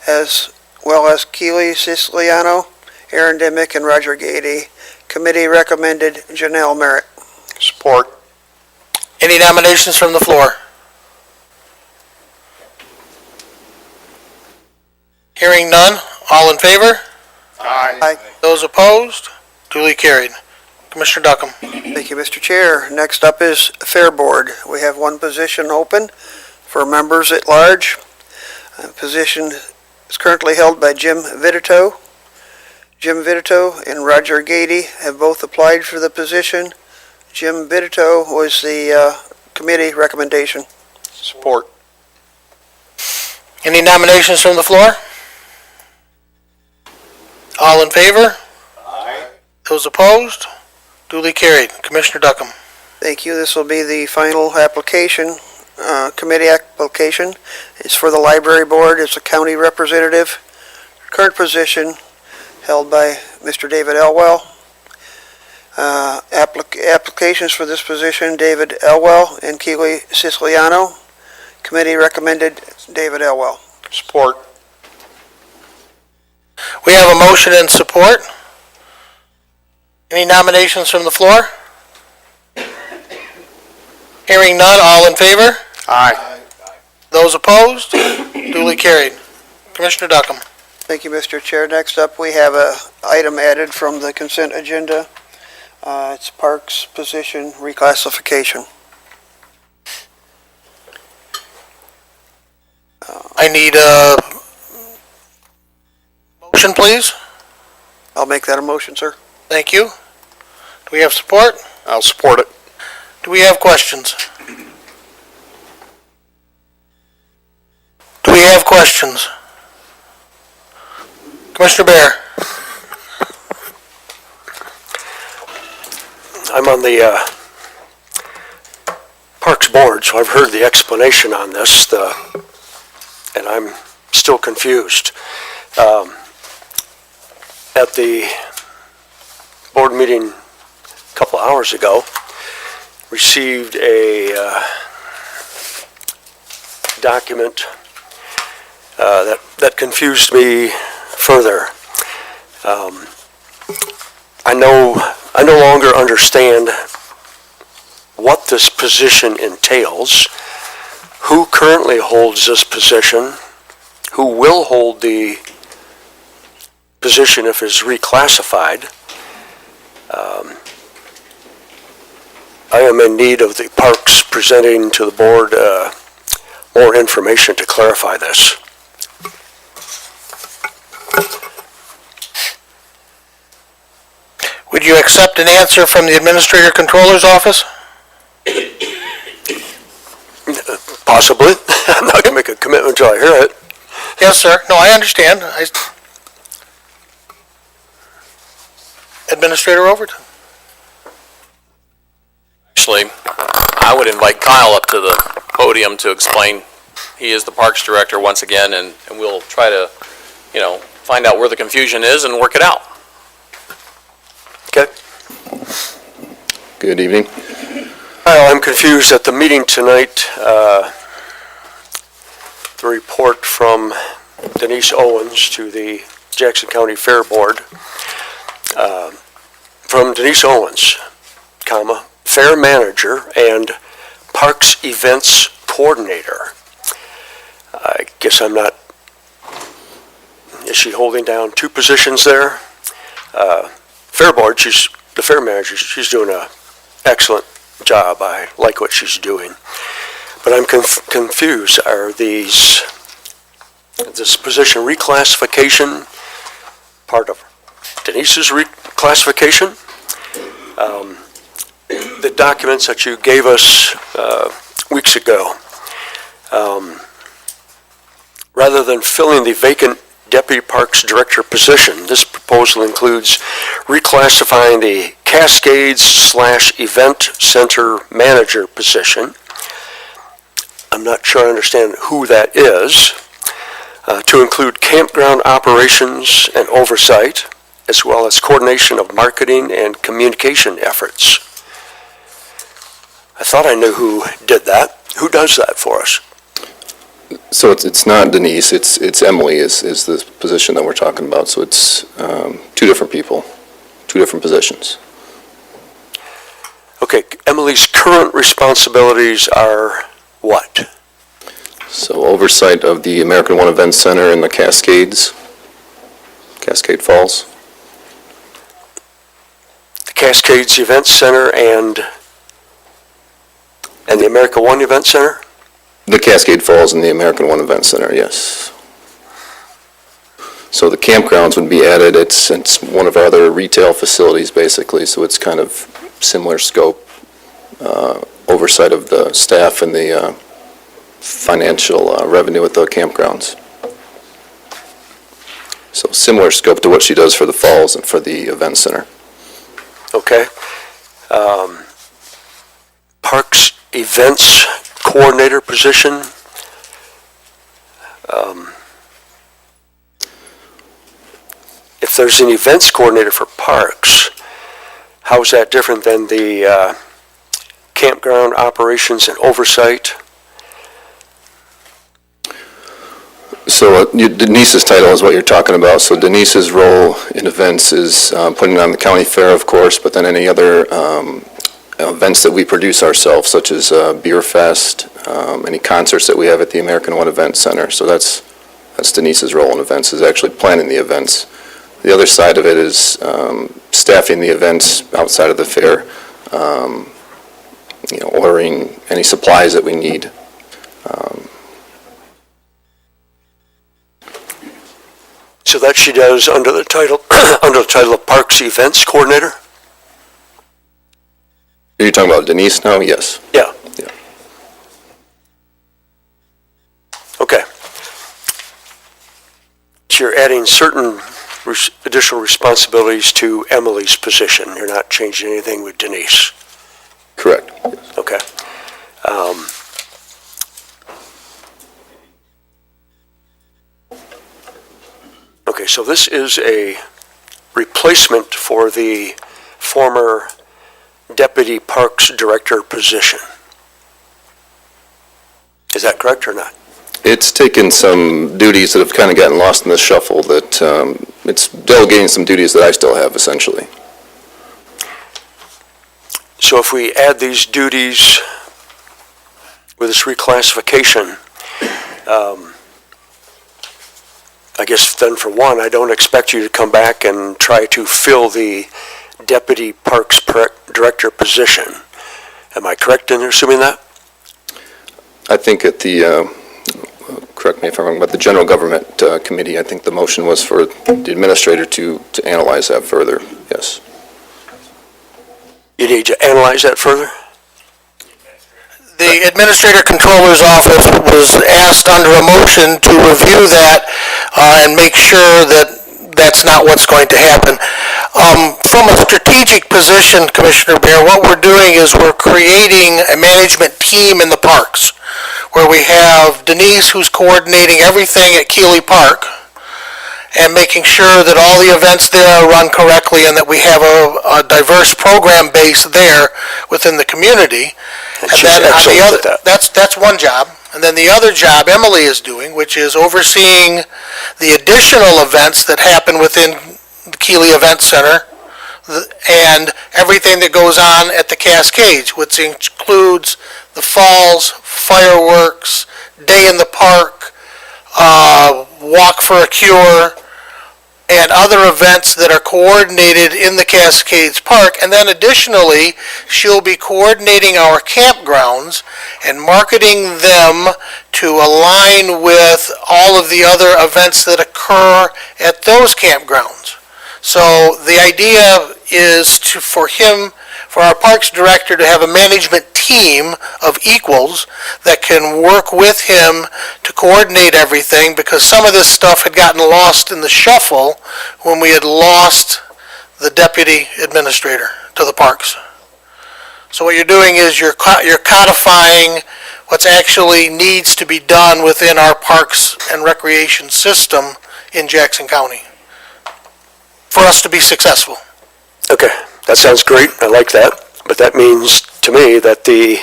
as well as Keely Siciliano, Aaron Dimick, and Roger Gady. Committee recommended Janelle Merritt. Support. Any nominations from the floor? Hearing none, all in favor? Aye. Those opposed? Duly carried. Commissioner Duckham. Thank you, Mr. Chair. Next up is Fair Board. We have one position open for members at large. Position is currently held by Jim Vitito. Jim Vitito and Roger Gady have both applied for the position. Jim Vitito was the committee recommendation. Support. Any nominations from the floor? All in favor? Aye. Those opposed? Duly carried. Commissioner Duckham. Thank you. This will be the final application, committee application. It's for the library board. It's a county representative. Current position held by Mr. David Elwell. Applications for this position, David Elwell and Keely Siciliano. Committee recommended David Elwell. Support. We have a motion and support. Any nominations from the floor? Hearing none, all in favor? Aye. Those opposed? Duly carried. Commissioner Duckham. Thank you, Mr. Chair. Next up, we have an item added from the consent agenda. It's Parks position reclassification. I need a motion, please. I'll make that a motion, sir. Thank you. Do we have support? I'll support it. Do we have questions? Do we have questions? Commissioner Bear. I'm on the Parks Board, so I've heard the explanation on this, and I'm still confused. At the board meeting a couple hours ago, received a document that confused me further. I no longer understand what this position entails, who currently holds this position, who will hold the position if it's reclassified. I am in need of the parks presenting to the board more information to clarify this. Would you accept an answer from the Administrator Controller's office? Possibly. I'm not going to make a commitment until I hear it. Yes, sir. No, I understand. Administrator Overton. Actually, I would invite Kyle up to the podium to explain. He is the Parks Director once again, and we'll try to, find out where the confusion is and work it out. Okay. Good evening. Well, I'm confused at the meeting tonight. The report from Denise Owens to the Jackson County Fair Board. From Denise Owens, Fair Manager and Parks Events Coordinator. I guess I'm not, is she holding down two positions there? Fair Board, she's the Fair Manager, she's doing an excellent job. I like what she's doing. But I'm confused. Are this position reclassification part of Denise's reclassification? The documents that you gave us weeks ago, rather than filling the vacant Deputy Parks Director position, this proposal includes reclassifying the Cascades/Event Center Manager position. I'm not sure I understand who that is, to include campground operations and oversight, as well as coordination of marketing and communication efforts. I thought I knew who did that. Who does that for us? So it's not Denise, it's Emily is the position that we're talking about. So it's two different people, two different positions. Okay, Emily's current responsibilities are what? So oversight of the American One Event Center in the Cascade Falls. The Cascades Event Center and the America One Event Center? The Cascade Falls and the American One Event Center, yes. So the campgrounds would be added. It's one of our other retail facilities, basically, so it's kind of similar scope, oversight of the staff and the financial revenue at the campgrounds. So similar scope to what she does for the falls and for the event center. Okay. Parks Events Coordinator position. If there's an events coordinator for parks, how is that different than the campground operations and oversight? So Denise's title is what you're talking about. So Denise's role in events is putting on the county fair, of course, but then any other events that we produce ourselves, such as Beer Fest, any concerts that we have at the American One Event Center. So that's Denise's role in events, is actually planning the events. The other side of it is staffing the events outside of the fair, ordering any supplies that we need. So that she does under the title of Parks Events Coordinator? Are you talking about Denise now? Yes. Yeah. Yeah. Okay. So you're adding certain additional responsibilities to Emily's position. You're not changing anything with Denise. Correct. Okay. Okay, so this is a replacement for the former Deputy Parks Director position. Is that correct or not? It's taken some duties that have kind of gotten lost in the shuffle, that it's delegating some duties that I still have, essentially. So if we add these duties with this reclassification, I guess then for one, I don't expect you to come back and try to fill the Deputy Parks Director position. Am I correct in assuming that? I think at the, correct me if I'm wrong, but the General Government Committee, I think the motion was for the administrator to analyze that further, yes. You need to analyze that further? The Administrator Controller's Office was asked under a motion to review that and make sure that that's not what's going to happen. From a strategic position, Commissioner Bear, what we're doing is we're creating a management team in the parks, where we have Denise, who's coordinating everything at Keeley Park, and making sure that all the events there are run correctly and that we have a diverse program base there within the community. And she's excellent at that. That's one job. And then the other job Emily is doing, which is overseeing the additional events that happen within the Keeley Event Center and everything that goes on at the Cascades, which includes the falls, fireworks, Day in the Park, Walk for a Cure, and other events that are coordinated in the Cascades Park. And then additionally, she'll be coordinating our campgrounds and marketing them to align with all of the other events that occur at those campgrounds. So the idea is for our Parks Director to have a management team of equals that can work with him to coordinate everything, because some of this stuff had gotten lost in the shuffle when we had lost the Deputy Administrator to the parks. So what you're doing is you're codifying what's actually needs to be done within our Parks and Recreation system in Jackson County. for us to be successful. Okay, that sounds great. I like that. But that means to me that the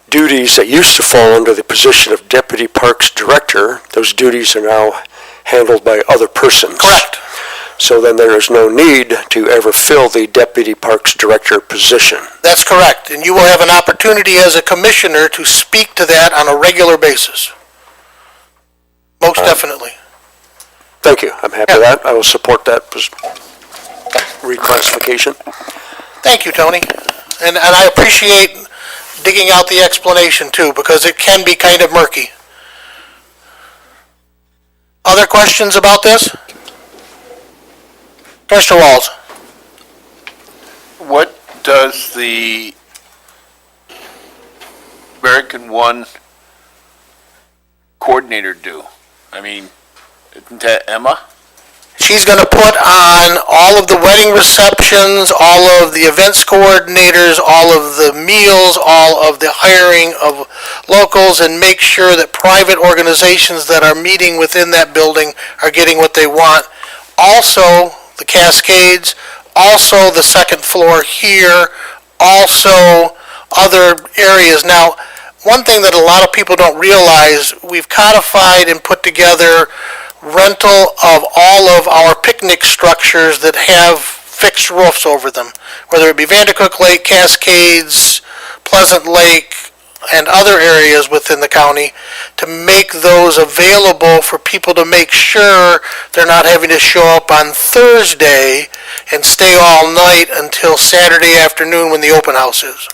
duties that used to fall under the position of Deputy Parks Director, those duties are now handled by other persons. Correct. So then there is no need to ever fill the Deputy Parks Director position. That's correct, and you will have an opportunity as a commissioner to speak to that on a regular basis. Most definitely. Thank you. I'm happy with that. I will support that reclassification. Thank you, Tony. And I appreciate digging out the explanation too, because it can be kind of murky. Other questions about this? Commissioner Walls? What does the American One coordinator do? I mean, isn't that Emma? She's going to put on all of the wedding receptions, all of the events coordinators, all of the meals, all of the hiring of locals, and make sure that private organizations that are meeting within that building are getting what they want. Also, the Cascades, also the second floor here, also other areas. Now, one thing that a lot of people don't realize, we've codified and put together rental of all of our picnic structures that have fixed roofs over them, whether it be Vandercook Lake, Cascades, Pleasant Lake, and other areas within the county, to make those available for people to make sure they're not having to show up on Thursday and stay all night until Saturday afternoon when the open house is.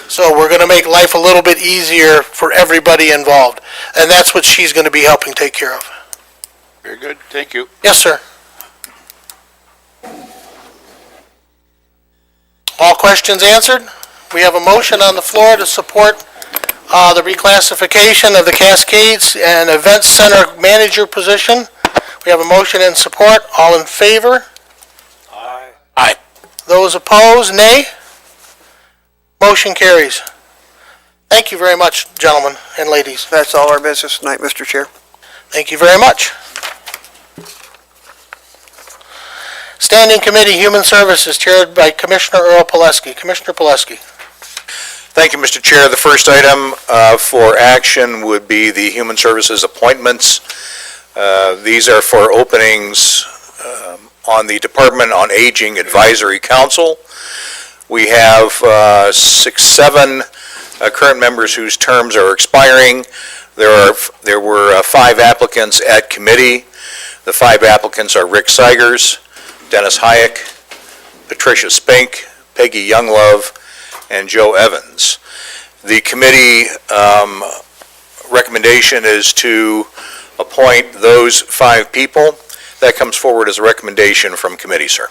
So we're going to make life a little bit easier for everybody involved, and that's what she's going to be helping take care of. Very good, thank you. Yes, sir. All questions answered? We have a motion on the floor to support the reclassification of the Cascades and Event Center Manager position. We have a motion and support. All in favor? Aye. Aye. Those opposed, nay? Motion carries. Thank you very much, gentlemen and ladies. That's all our business tonight, Mr. Chair. Thank you very much. Standing Committee, Human Services, chaired by Commissioner Earl Pileski. Commissioner Pileski. Thank you, Mr. Chair. The first item for action would be the Human Services appointments. These are for openings on the Department on Aging Advisory Council. We have seven current members whose terms are expiring. There were 5 applicants at committee. The 5 applicants are Rick Seigers, Dennis Hayek, Patricia Spink, Peggy Younglove, and Joe Evans. The committee recommendation is to appoint those 5 people. That comes forward as a recommendation from committee, sir.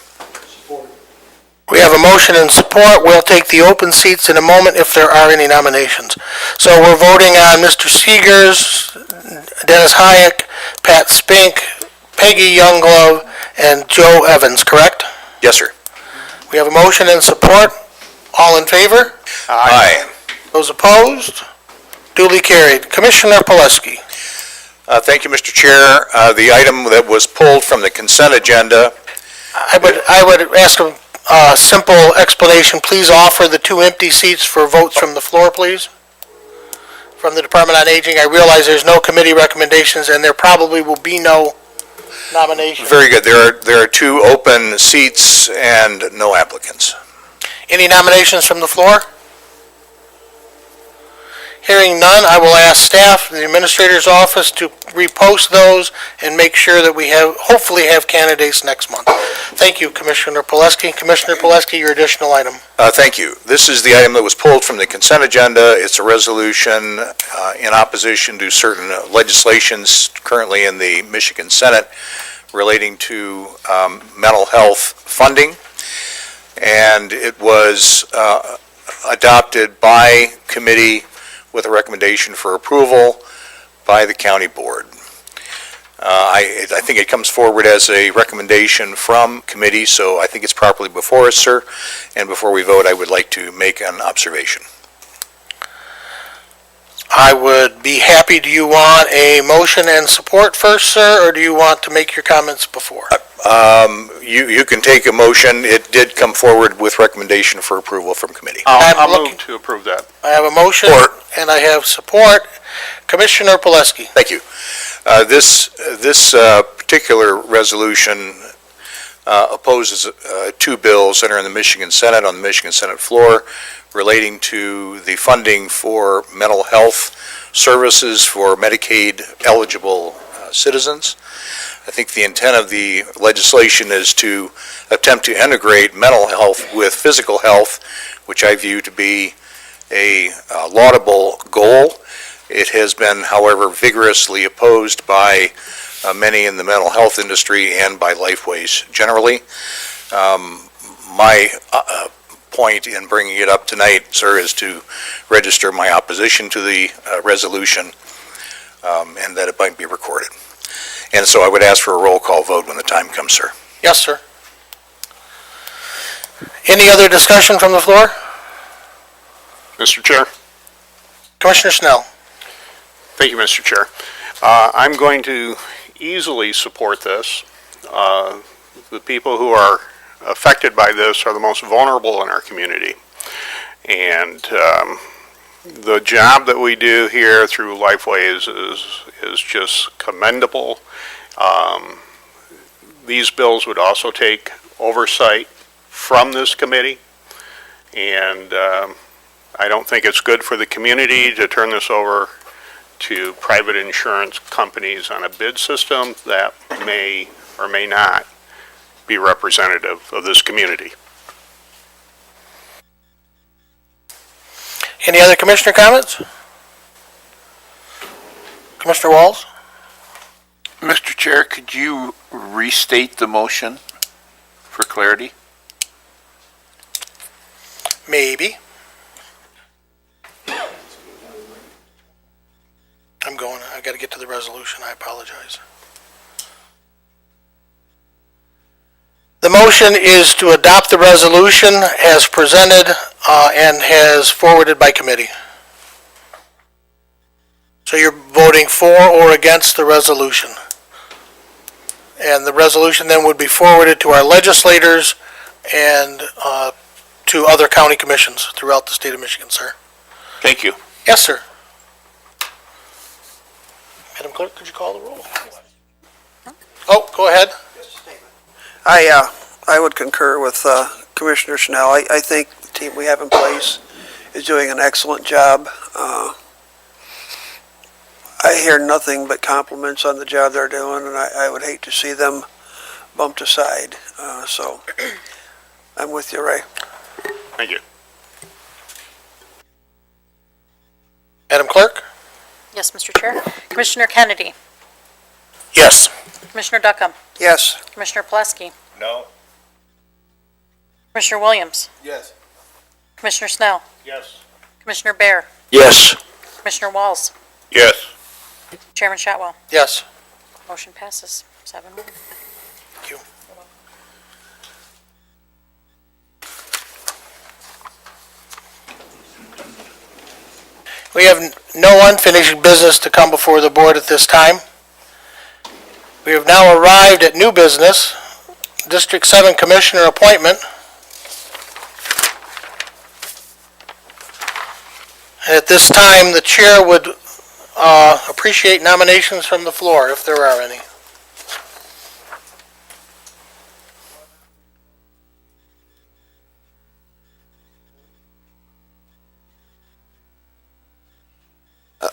We have a motion and support. We'll take the open seats in a moment if there are any nominations. So we're voting on Mr. Seegers, Dennis Hayek, Pat Spink, Peggy Younglove, and Joe Evans, correct? Yes, sir. We have a motion and support. All in favor? Aye. Those opposed? Duly carried. Commissioner Pileski. Thank you, Mr. Chair. The item that was pulled from the consent agenda. I would ask a simple explanation. Please offer the 2 empty seats for votes from the floor, please. From the Department on Aging. I realize there's no committee recommendations, and there probably will be no nominations. Very good. There are 2 open seats and no applicants. Any nominations from the floor? Hearing none, I will ask staff, the administrator's office, to repost those and make sure that we hopefully have candidates next month. Thank you, Commissioner Pileski. Commissioner Pileski, your additional item. Thank you. This is the item that was pulled from the consent agenda. It's a resolution in opposition to certain legislations currently in the Michigan Senate relating to mental health funding. And it was adopted by committee with a recommendation for approval by the county board. I think it comes forward as a recommendation from committee, so I think it's properly before us, sir. And before we vote, I would like to make an observation. I would be happy. Do you want a motion and support first, sir, or do you want to make your comments before? You can take a motion. It did come forward with recommendation for approval from committee. I'm I'll looking- move to approve that. I have a motion, and I have support. Commissioner Pileski. Thank you. This particular resolution opposes two bills that are in the Michigan Senate, on the Michigan Senate floor, relating to the funding for mental health services for Medicaid-eligible citizens. I think the intent of the legislation is to attempt to integrate mental health with physical health, which I view to be a laudable goal. It has been, however, vigorously opposed by many in the mental health industry and by Lifeways generally. My point in bringing it up tonight, sir, is to register my opposition to the resolution, and that it might be recorded. And so I would ask for a roll call vote when the time comes, sir. Yes, sir. Any other discussion from the floor? Mr. Chair. Commissioner Snell. Thank you, Mr. Chair. I'm going to easily support this. The people who are affected by this are the most vulnerable in our community. And the job that we do here through Lifeways is just commendable. These bills would also take oversight from this committee. And I don't think it's good for the community to turn this over to private insurance companies on a bid system that may or may not be representative of this community. Any other commissioner comments? Commissioner Walls? Mr. Chair, could you restate the motion for clarity? Maybe. I gotta get to the resolution, I apologize. The motion is to adopt the resolution as presented and as forwarded by committee. So you're voting for or against the resolution. And the resolution then would be forwarded to our legislators and to other county commissions throughout the state of Michigan, sir. Thank you. Yes, sir. Madam Clerk, could you call the roll? Oh, go ahead. I would concur with Commissioner Schnell. I think the team we have in place is doing an excellent job. I hear nothing but compliments on the job they're doing, and I would hate to see them bumped aside. So I'm with you, Ray. Thank you. Madam Clerk? Yes, Mr. Chair. Commissioner Kennedy. Yes. Commissioner Duckham. Yes. Commissioner Pileski. No. Commissioner Williams. Yes. Commissioner Snell. Yes. Commissioner Bear. Yes. Commissioner Walls. Yes. Chairman Shotwell. Yes. Motion passes 7-1. Thank you. We have no unfinished business to come before the board at this time. We have now arrived at new business, District 7 Commissioner appointment. And at this time, the chair would appreciate nominations from the floor, if there are any.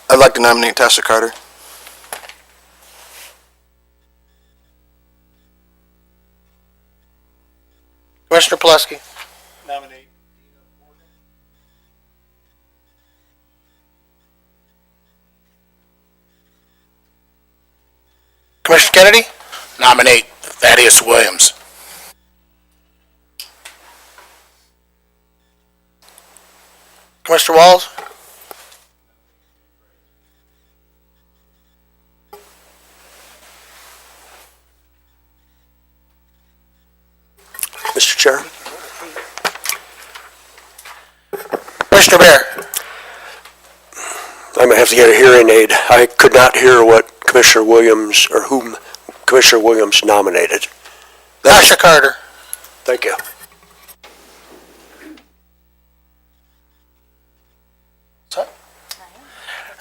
I'd like to nominate Tasha Carter. Commissioner Pileski. Nominate. Commissioner Kennedy. Nominate Thaddeus Williams. Commissioner Walls. Mr. Chair. Commissioner Bear. I might have to get a hearing aid. I could not hear what Commissioner Williams, or whom Commissioner Williams nominated. Tasha Carter. Thank you.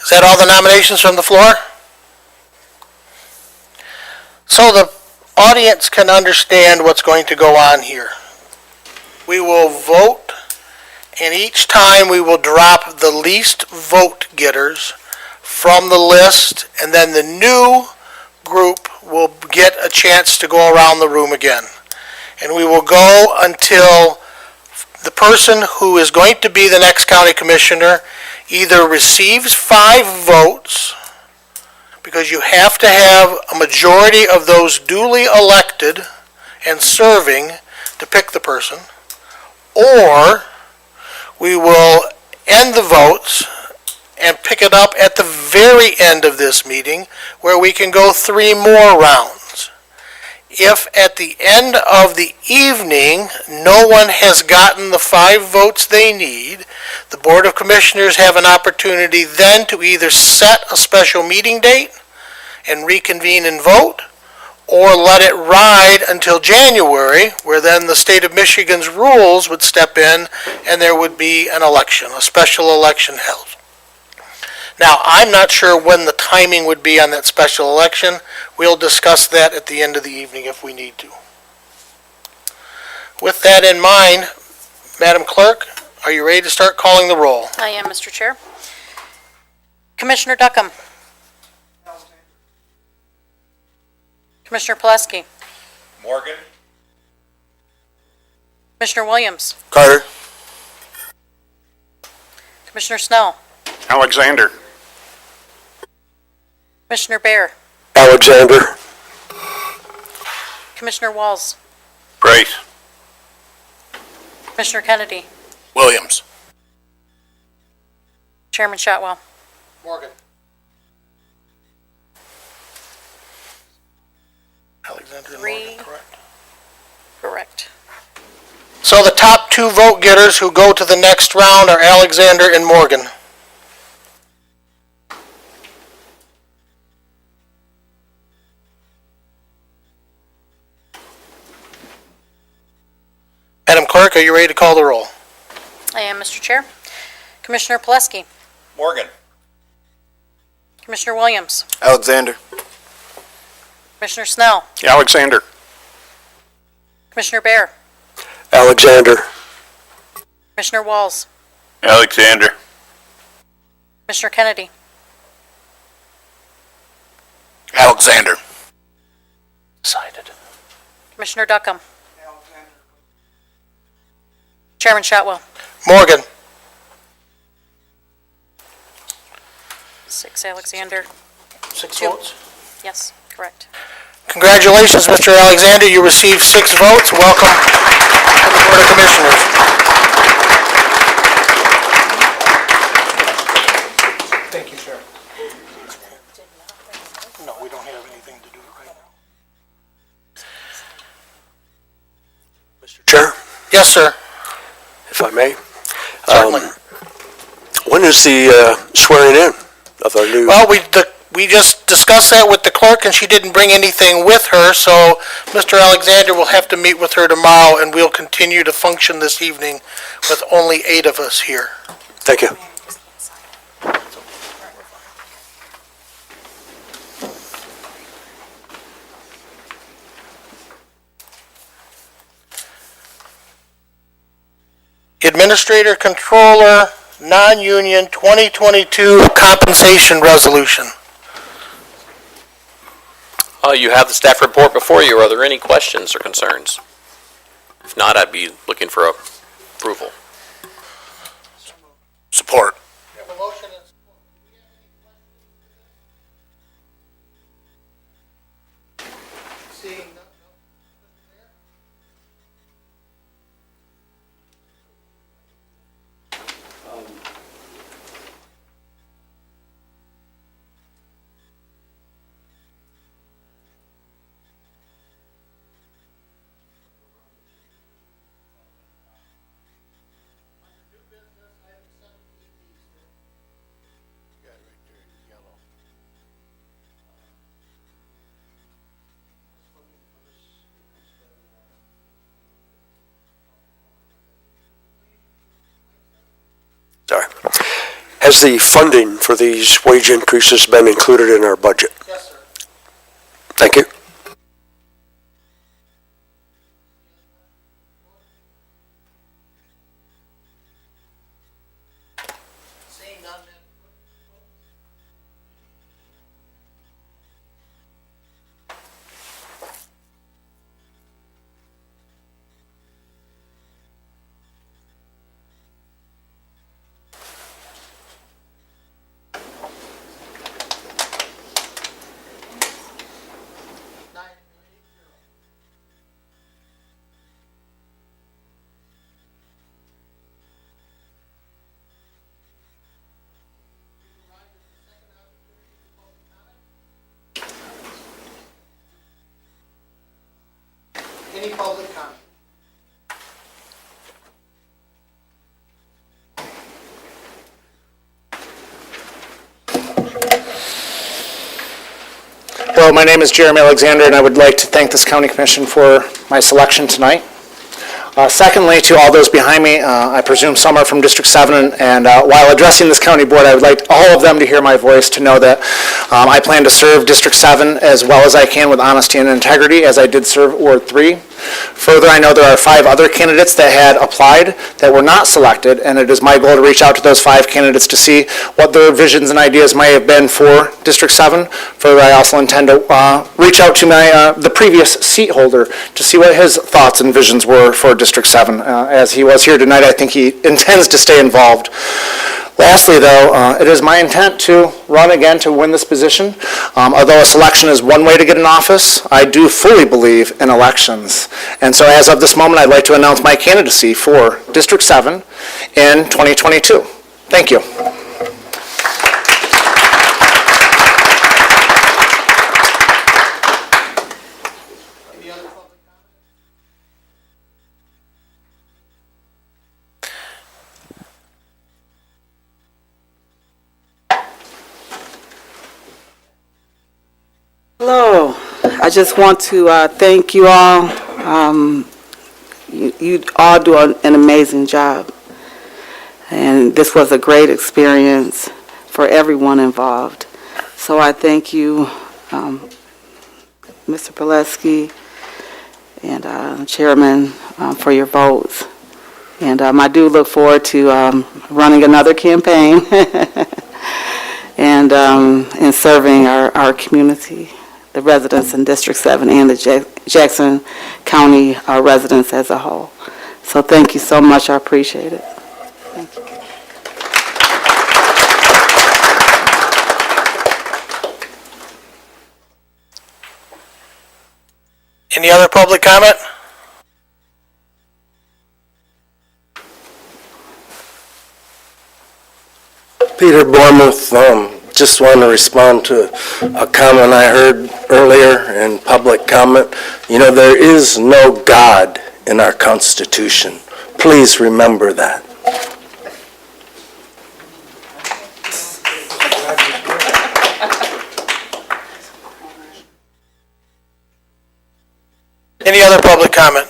Is that all the nominations from the floor? So the audience can understand what's going to go on here. We will vote, and each time we will drop the least vote getters from the list, and then the new group will get a chance to go around the room again. And we will go until the person who is going to be the next county commissioner either receives 5 votes, because you have to have a majority of those duly elected and serving to pick the person, or we will end the votes and pick it up at the very end of this meeting, where we can go 3 more rounds. If at the end of the evening, no one has gotten the 5 votes they need, the Board of Commissioners have an opportunity then to either set a special meeting date and reconvene and vote, or let it ride until January, where then the state of Michigan's rules would step in and there would be an election, a special election held. Now, I'm not sure when the timing would be on that special election. We'll discuss that at the end of the evening if we need to. With that in mind, Madam Clerk, are you ready to start calling the roll? I am, Mr. Chair. Commissioner Duckham. Commissioner Pulaski. Morgan. Commissioner Williams. Carter. Commissioner Snell. Alexander. Commissioner Bear. Alexander. Commissioner Walls. Price. Commissioner Kennedy. Williams. Chairman Shotwell. Morgan. Alexander and Morgan, correct? Correct. So the top 2 vote getters who go to the next round are Alexander and Morgan. Madam Clerk, are you ready to call the roll? I am, Mr. Chair. Commissioner Pulaski. Morgan. Commissioner Williams. Alexander. Commissioner Snell. Alexander. Commissioner Bear. Alexander. Commissioner Walls. Alexander. Commissioner Kennedy. Alexander. Decided. Commissioner Duckham. Chairman Shotwell. Morgan. 6 Alexander. 6 2. votes. Yes, correct. Congratulations, Mr. Alexander. You received 6 votes. Welcome to the Board of Commissioners. Thank you, sir. No, we don't have anything to do right now. Mr. Chair, Yes, sir. if I may. Certainly. When is the swearing in of our new? Well, we just discussed that with the clerk, and she didn't bring anything with her, so Mr. Alexander will have to meet with her tomorrow, and we'll continue to function this evening with only 8 of us here. Thank you. Administrator Controller, non-union 2022 compensation resolution. You have the staff report before you. Are there any questions or concerns? If not, I'd be looking for approval. Support. Has the funding for these wage increases been included in our budget? Yes, sir. Thank you. Any public comment? Hello, my name is Jeremy Alexander, and I would like to thank this county commission for my selection tonight. Secondly, to all those behind me, I presume some are from District 7, and while addressing this county board, I would like all of them to hear my voice to know that I plan to serve District 7 as well as I can with honesty and integrity, as I did serve Ward 3. Further, I know there are 5 other candidates that had applied that were not selected, and it is my goal to reach out to those 5 candidates to see what their visions and ideas may have been for District 7. Further, I also intend to reach out to the previous seat holder to see what his thoughts and visions were for District 7. As he was here tonight, I think he intends to stay involved. Lastly, though, it is my intent to run again to win this position. Although a selection is one way to get in office, I do fully believe in elections. And so as of this moment, I'd like to announce my candidacy for District 7 in 2022. Thank you. Hello. I just want to thank you all. You all do an amazing job. And this was a great experience for everyone involved. So I thank you, Mr. Pileski and Chairman, for your votes. And I do look forward to running another campaign and serving our community, the residents in District 7 and the Jackson County residents as a whole. So thank you so much. I appreciate it. Thank you. Any other public comment? Peter Bournemouth, just want to respond to a comment I heard earlier in public comment. You know, there is no God in our Constitution. Please remember that. Any other public comment?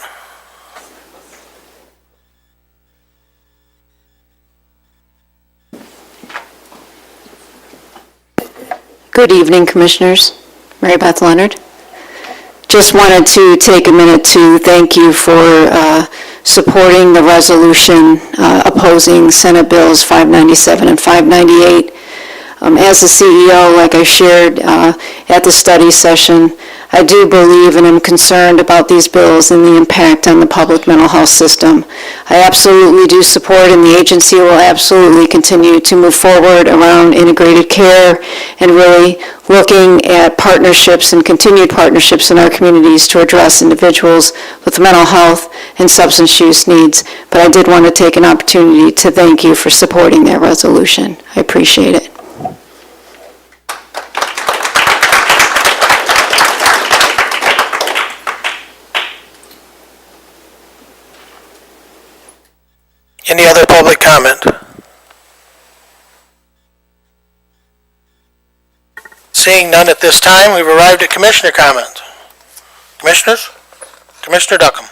Good evening, Commissioners. Mary Beth Leonard. Just wanted to take a minute to thank you for supporting the resolution opposing Senate Bills 597 and 598. As the CEO, like I shared at the study session, I do believe and am concerned about these bills and the impact on the public mental health system. I absolutely do support, and the agency will absolutely continue to move forward around integrated care and really looking at partnerships and continued partnerships in our communities to address individuals with mental health and substance use needs. But I did want to take an opportunity to thank you for supporting that resolution. I appreciate it. Any other public comment? Seeing none at this time, we've arrived at commissioner comment. Commissioners? Commissioner Duckham.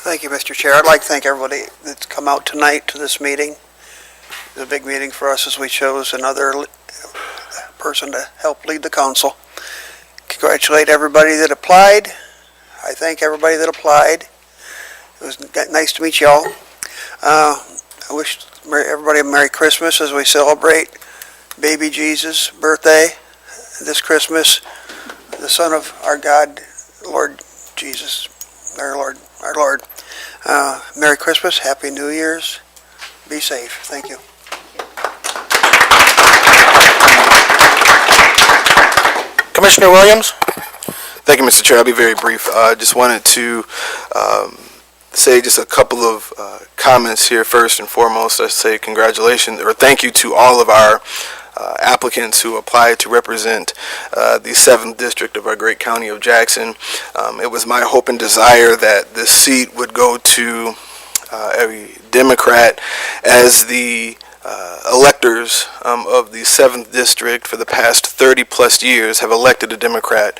Thank you, Mr. Chair. I'd like to thank everybody that's come out tonight to this meeting. It was a big meeting for us as we chose another person to help lead the council. Congratulate everybody that applied. I thank everybody that applied. It was nice to meet y'all. I wish everybody a Merry Christmas as we celebrate baby Jesus' birthday this Christmas, the Son of our God, Lord Jesus, our Lord. Merry Christmas, Happy New Year's. Be safe. Thank you. Commissioner Williams? Thank you, Mr. Chair. I'll be very brief. Just wanted to say just a couple of comments here. First and foremost, I say congratulations, or thank you to all of our applicants who applied to represent the 7th District of our great county of Jackson. It was my hope and desire that this seat would go to a Democrat, as the electors of the 7th District for the past 30 plus years have elected a Democrat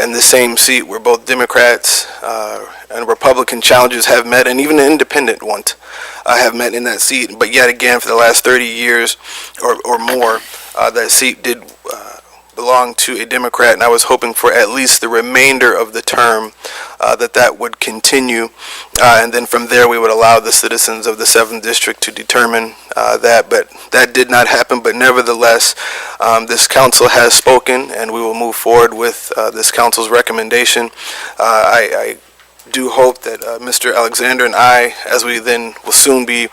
in the same seat where both Democrats and Republican challengers have met, and even an independent one have met in that seat. But yet again, for the last 30 years or more, that seat did belong to a Democrat, and I was hoping for at least the remainder of the term that would continue, and then from there we would allow the citizens of the 7th District to determine that. But that did not happen. But nevertheless, this council has spoken, and we will move forward with this council's recommendation. I do hope that Mr. Alexander and I, as we then will soon be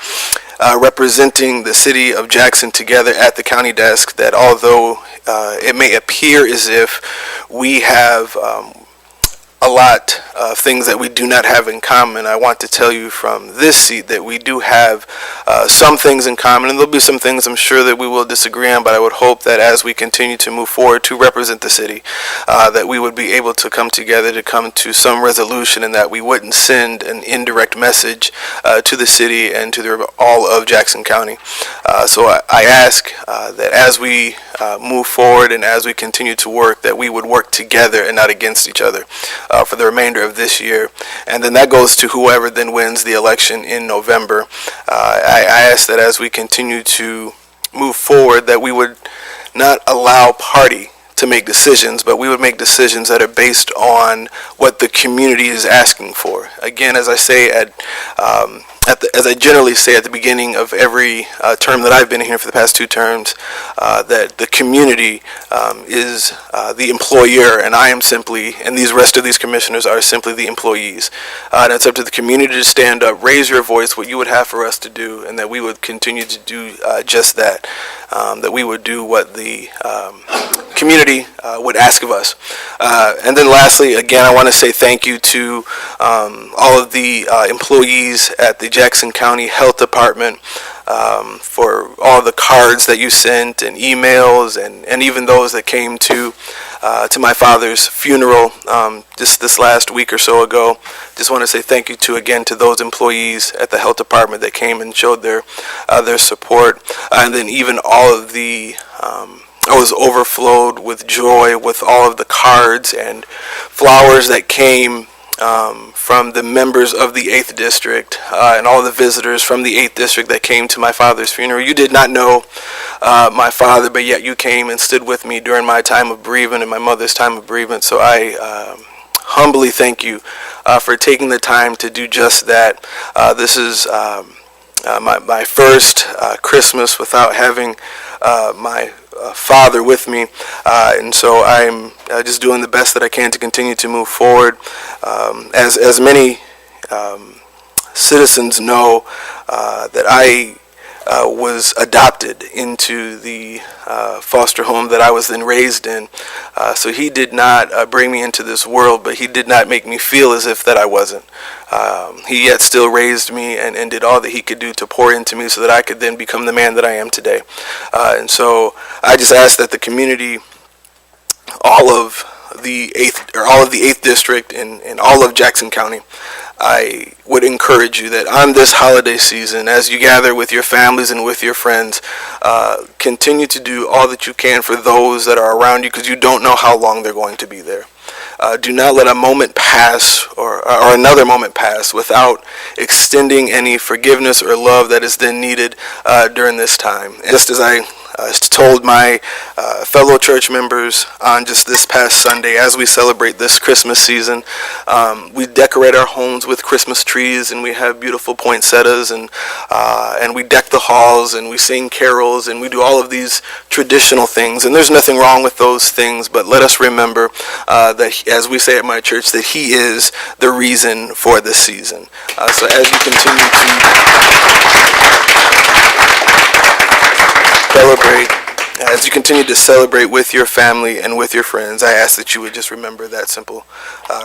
representing the city of Jackson together at the county desk, that although it may appear as if we have a lot of things that we do not have in common, I want to tell you from this seat that we do have some things in common, and there'll be some things I'm sure that we will disagree on, but I would hope that as we continue to move forward to represent the city, that we would be able to come together to come to some resolution, and that we wouldn't send an indirect message to the city and to all of Jackson County. So I ask that as we move forward and as we continue to work, that we would work together and not against each other for the remainder of this year. And then that goes to whoever then wins the election in November. I ask that as we continue to move forward, that we would not allow party to make decisions, but we would make decisions that are based on what the community is asking for. Again, as I say as I generally say at the beginning of every term that I've been here for the past 2 terms, that the community is the employer, and I am simply, and these rest of these commissioners are simply the employees. And it's up to the community to stand up, raise your voice, what you would have for us to do, and that we would continue to do just that. That we would do what the community would ask of us. And then lastly, again, I want to say thank you to all of the employees at the Jackson County Health Department for all the cards that you sent and emails, and even those that came to my father's funeral just this last week or so ago. Just want to say thank you to those employees at the health department that came and showed their support, and then even all of the I was overflowed with joy with all of the cards and flowers that came from the members of the 8th District and all the visitors from the 8th District that came to my father's funeral. You did not know my father, but yet you came and stood with me during my time of bereavement and my mother's time of bereavement. So I humbly thank you for taking the time to do just that. This is my first Christmas without having my father with me, and so I'm just doing the best that I can to continue to move forward. As many citizens know, that I was adopted into the foster home that I was then raised in. So he did not bring me into this world, but he did not make me feel as if that I wasn't. He yet still raised me and did all that he could do to pour into me so that I could then become the man that I am today. And so I just ask that the community, all of the 8th District and all of Jackson County, I would encourage you that on this holiday season, as you gather with your families and with your friends, continue to do all that you can for those that are around you, because you don't know how long they're going to be there. do not let a moment pass or another moment pass without extending any forgiveness or love that is then needed during this time. And just as I told my fellow church members on just this past Sunday, as we celebrate this Christmas season, we decorate our homes with Christmas trees, and we have beautiful poinsettias, and we deck the halls, and we sing carols, and we do all of these traditional things. And there's nothing wrong with those things, but let us remember that, as we say at my church, that He is the reason for this season. So as you continue to celebrate with your family and with your friends, I ask that you would just remember that simple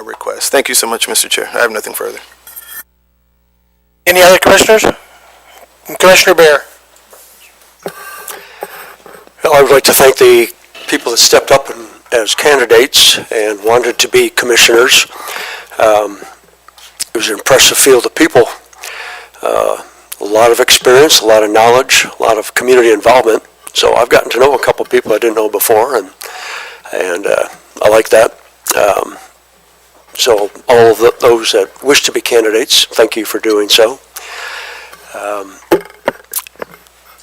request. Thank you so much, Mr. Chair. I have nothing further. Any other commissioners? Commissioner Bear. Well, I would like to thank the people that stepped up as candidates and wanted to be commissioners. It was an impressive field of people. A lot of experience, a lot of knowledge, a lot of community involvement. So I've gotten to know a couple of people I didn't know before, and I like that. So all of those that wish to be candidates, thank you for doing so.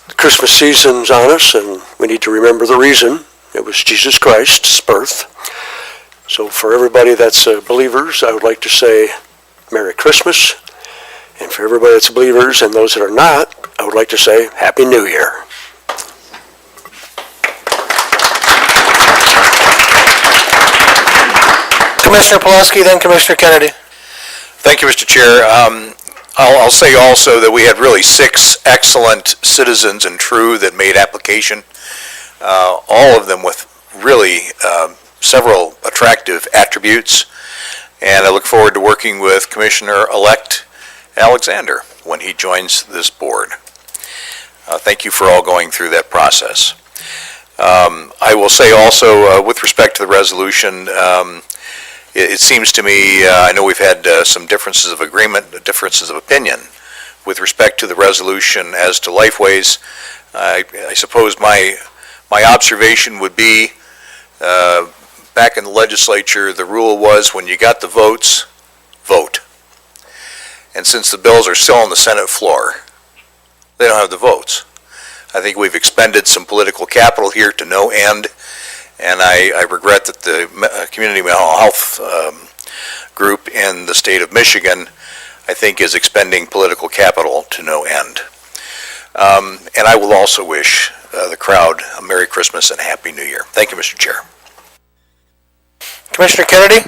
The Christmas season's on us, and we need to remember the reason. It was Jesus Christ's birth. So for everybody that's believers, I would like to say Merry Christmas. And for everybody that's believers and those that are not, I would like to say Happy New Year. Commissioner Pulaski, then Commissioner Kennedy. Thank you, Mr. Chair. I'll say also that we had really 6 excellent citizens in True that made application, all of them with really several attractive attributes, and I look forward to working with Commissioner-elect Alexander when he joins this board. Thank you for all going through that process. I will say also, with respect to the resolution, it seems to me, I know we've had some differences of agreement, differences of opinion with respect to the resolution as to Lifeways. I suppose my observation would be, back in the legislature, the rule was when you got the votes, vote. And since the bills are still on the Senate floor, they don't have the votes. I think we've expended some political capital here to no end, and I regret that the Community Mental Health group in the state of Michigan, I think, is expending political capital to no end. And I will also wish the crowd a Merry Christmas and Happy New Year. Thank you, Mr. Chair. Commissioner Kennedy.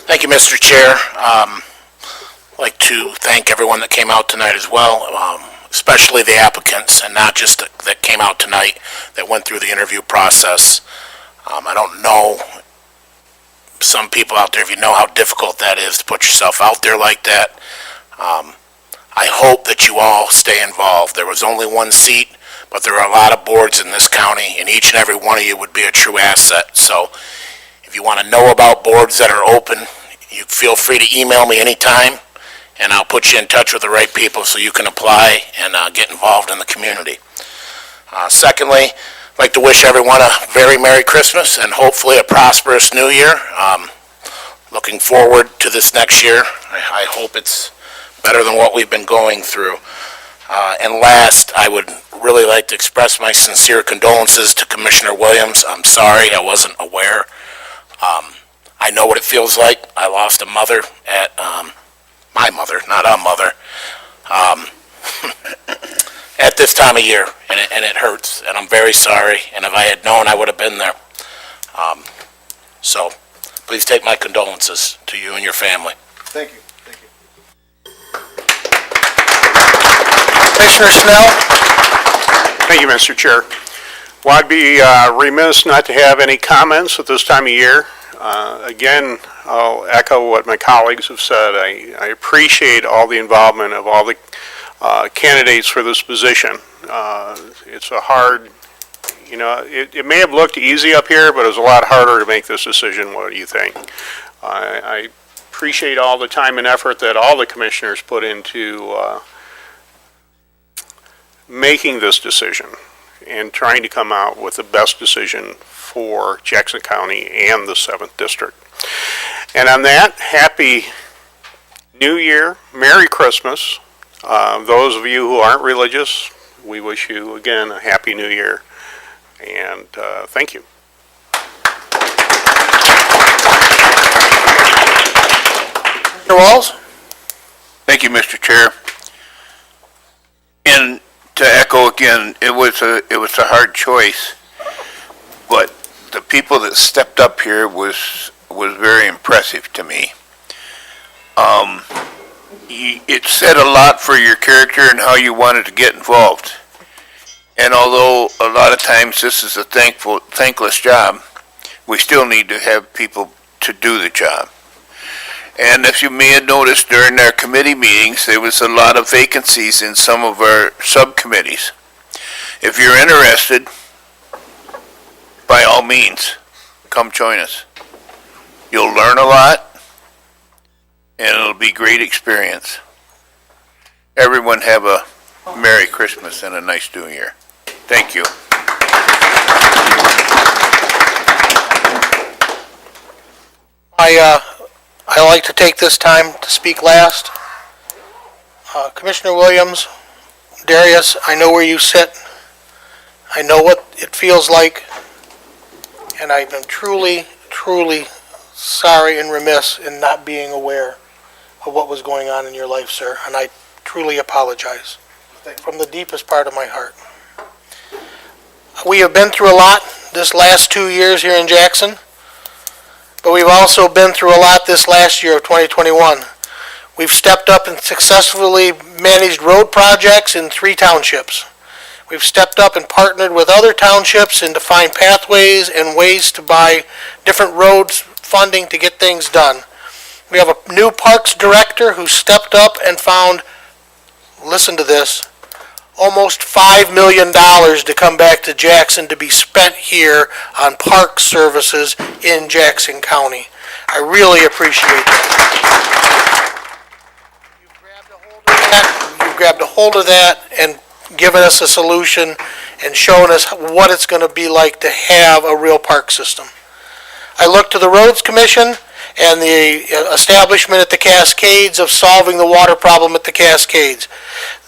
Thank you, Mr. Chair. I'd like to thank everyone that came out tonight as well, especially the applicants, and not just that came out tonight, that went through the interview process. I don't know some people out there, if you know how difficult that is to put yourself out there like that. I hope that you all stay involved. There was only one seat, but there are a lot of boards in this county, and each and every one of you would be a true asset. So if you want to know about boards that are open, you feel free to email me anytime, and I'll put you in touch with the right people so you can apply and get involved in the community. Secondly, I'd like to wish everyone a very Merry Christmas and hopefully a prosperous New Year. Looking forward to this next year. I hope it's better than what we've been going through. And last, I would really like to express my sincere condolences to Commissioner Williams. I'm sorry, I wasn't aware. I know what it feels like. I lost a mother at, my mother, not a mother, at this time of year, and it hurts, and I'm very sorry, and if I had known, I would have been there. So, please take my condolences to you and your family. Thank you. Commissioner Snell? Thank you, Mr. Chair. Well, I'd be remiss not to have any comments at this time of year. Again, I'll echo what my colleagues have said. I appreciate all the involvement of all the candidates for this position. It's a hard, it may have looked easy up here, but it was a lot harder to make this decision. What do you think? I appreciate all the time and effort that all the commissioners put into making this decision and trying to come out with the best decision for Jackson County and the 7th District. And on that, Happy New Year, Merry Christmas. Those of you who aren't religious, we wish you again a Happy New Year, and thank you. Mr. Walls? Thank you, Mr. Chair. And to echo again, it was a hard choice, but the people that stepped up here was very impressive to me. It said a lot for your character and how you wanted to get involved. And although a lot of times this is a thankless job, we still need to have people to do the job. And if you may have noticed during our committee meetings, there was a lot of vacancies in some of our subcommittees. If you're interested, by all means, come join us. You'll learn a lot, and it'll be a great experience. Everyone have a Merry Christmas and a nice New Year. Thank you. I like to take this time to speak last. Commissioner Williams, Darius, I know where you sit. I know what it feels like. And I've been truly, truly sorry and remiss in not being aware of what was going on in your life, sir. And I truly apologize from the deepest part of my heart. We have been through a lot this last 2 years here in Jackson. But we've also been through a lot this last year of 2021. We've stepped up and successfully managed road projects in 3 townships. We've stepped up and partnered with other townships and to find pathways and ways to buy different roads funding to get things done. We have a new parks director who stepped up and found, listen to this, almost $5 million to come back to Jackson to be spent here on park services in Jackson County. I really appreciate that. You've grabbed a hold of that and given us a solution and shown us what it's going to be like to have a real park system. I look to the Roads Commission and the establishment at the Cascades of solving the water problem at the Cascades.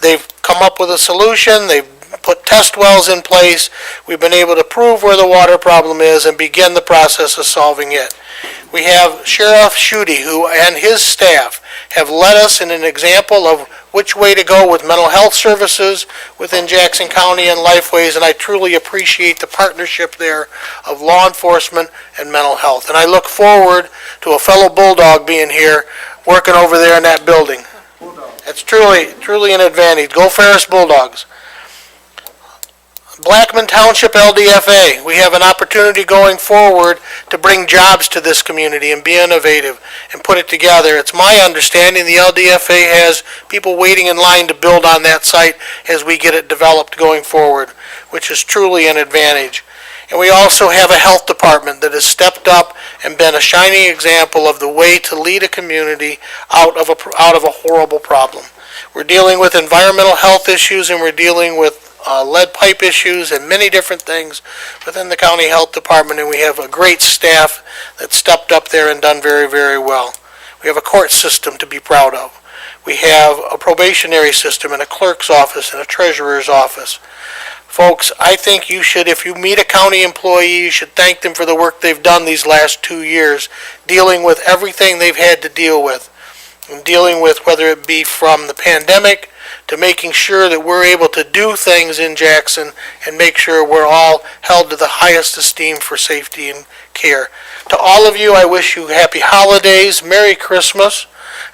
They've come up with a solution. They've put test wells in place. We've been able to prove where the water problem is and begin the process of solving it. We have Sheriff Schutte, who and his staff have led us in an example of which way to go with mental health services within Jackson County and Lifeways, and I truly appreciate the partnership there of law enforcement and mental health. And I look forward to a fellow Bulldog being here, working over there in that building. It's truly an advantage. Go Ferris Bulldogs. Blackman Township LDFA, we have an opportunity going forward to bring jobs to this community and be innovative and put it together. It's my understanding the LDFA has people waiting in line to build on that site as we get it developed going forward, which is truly an advantage. And we also have a health department that has stepped up and been a shining example of the way to lead a community out of a horrible problem. We're dealing with environmental health issues, and we're dealing with lead pipe issues and many different things within the county health department, and we have a great staff that stepped up there and done very, very well. We have a court system to be proud of. We have a probationary system and a clerk's office and a treasurer's office. Folks, I think you should, if you meet a county employee, you should thank them for the work they've done these last 2 years, dealing with everything they've had to deal with, and dealing with whether it be from the pandemic to making sure that we're able to do things in Jackson and make sure we're all held to the highest esteem for safety and care. To all of you, I wish you happy holidays, Merry Christmas,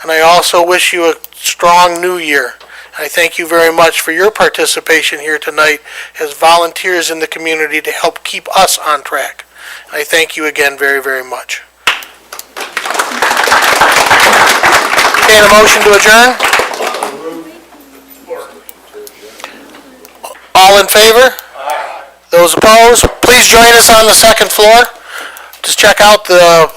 and I also wish you a strong New Year. I thank you very much for your participation here tonight as volunteers in the community to help keep us on track. And I thank you again very, very much. Entertain a motion to adjourn? All in favor? Those opposed? Please join us on the second floor. Just check out the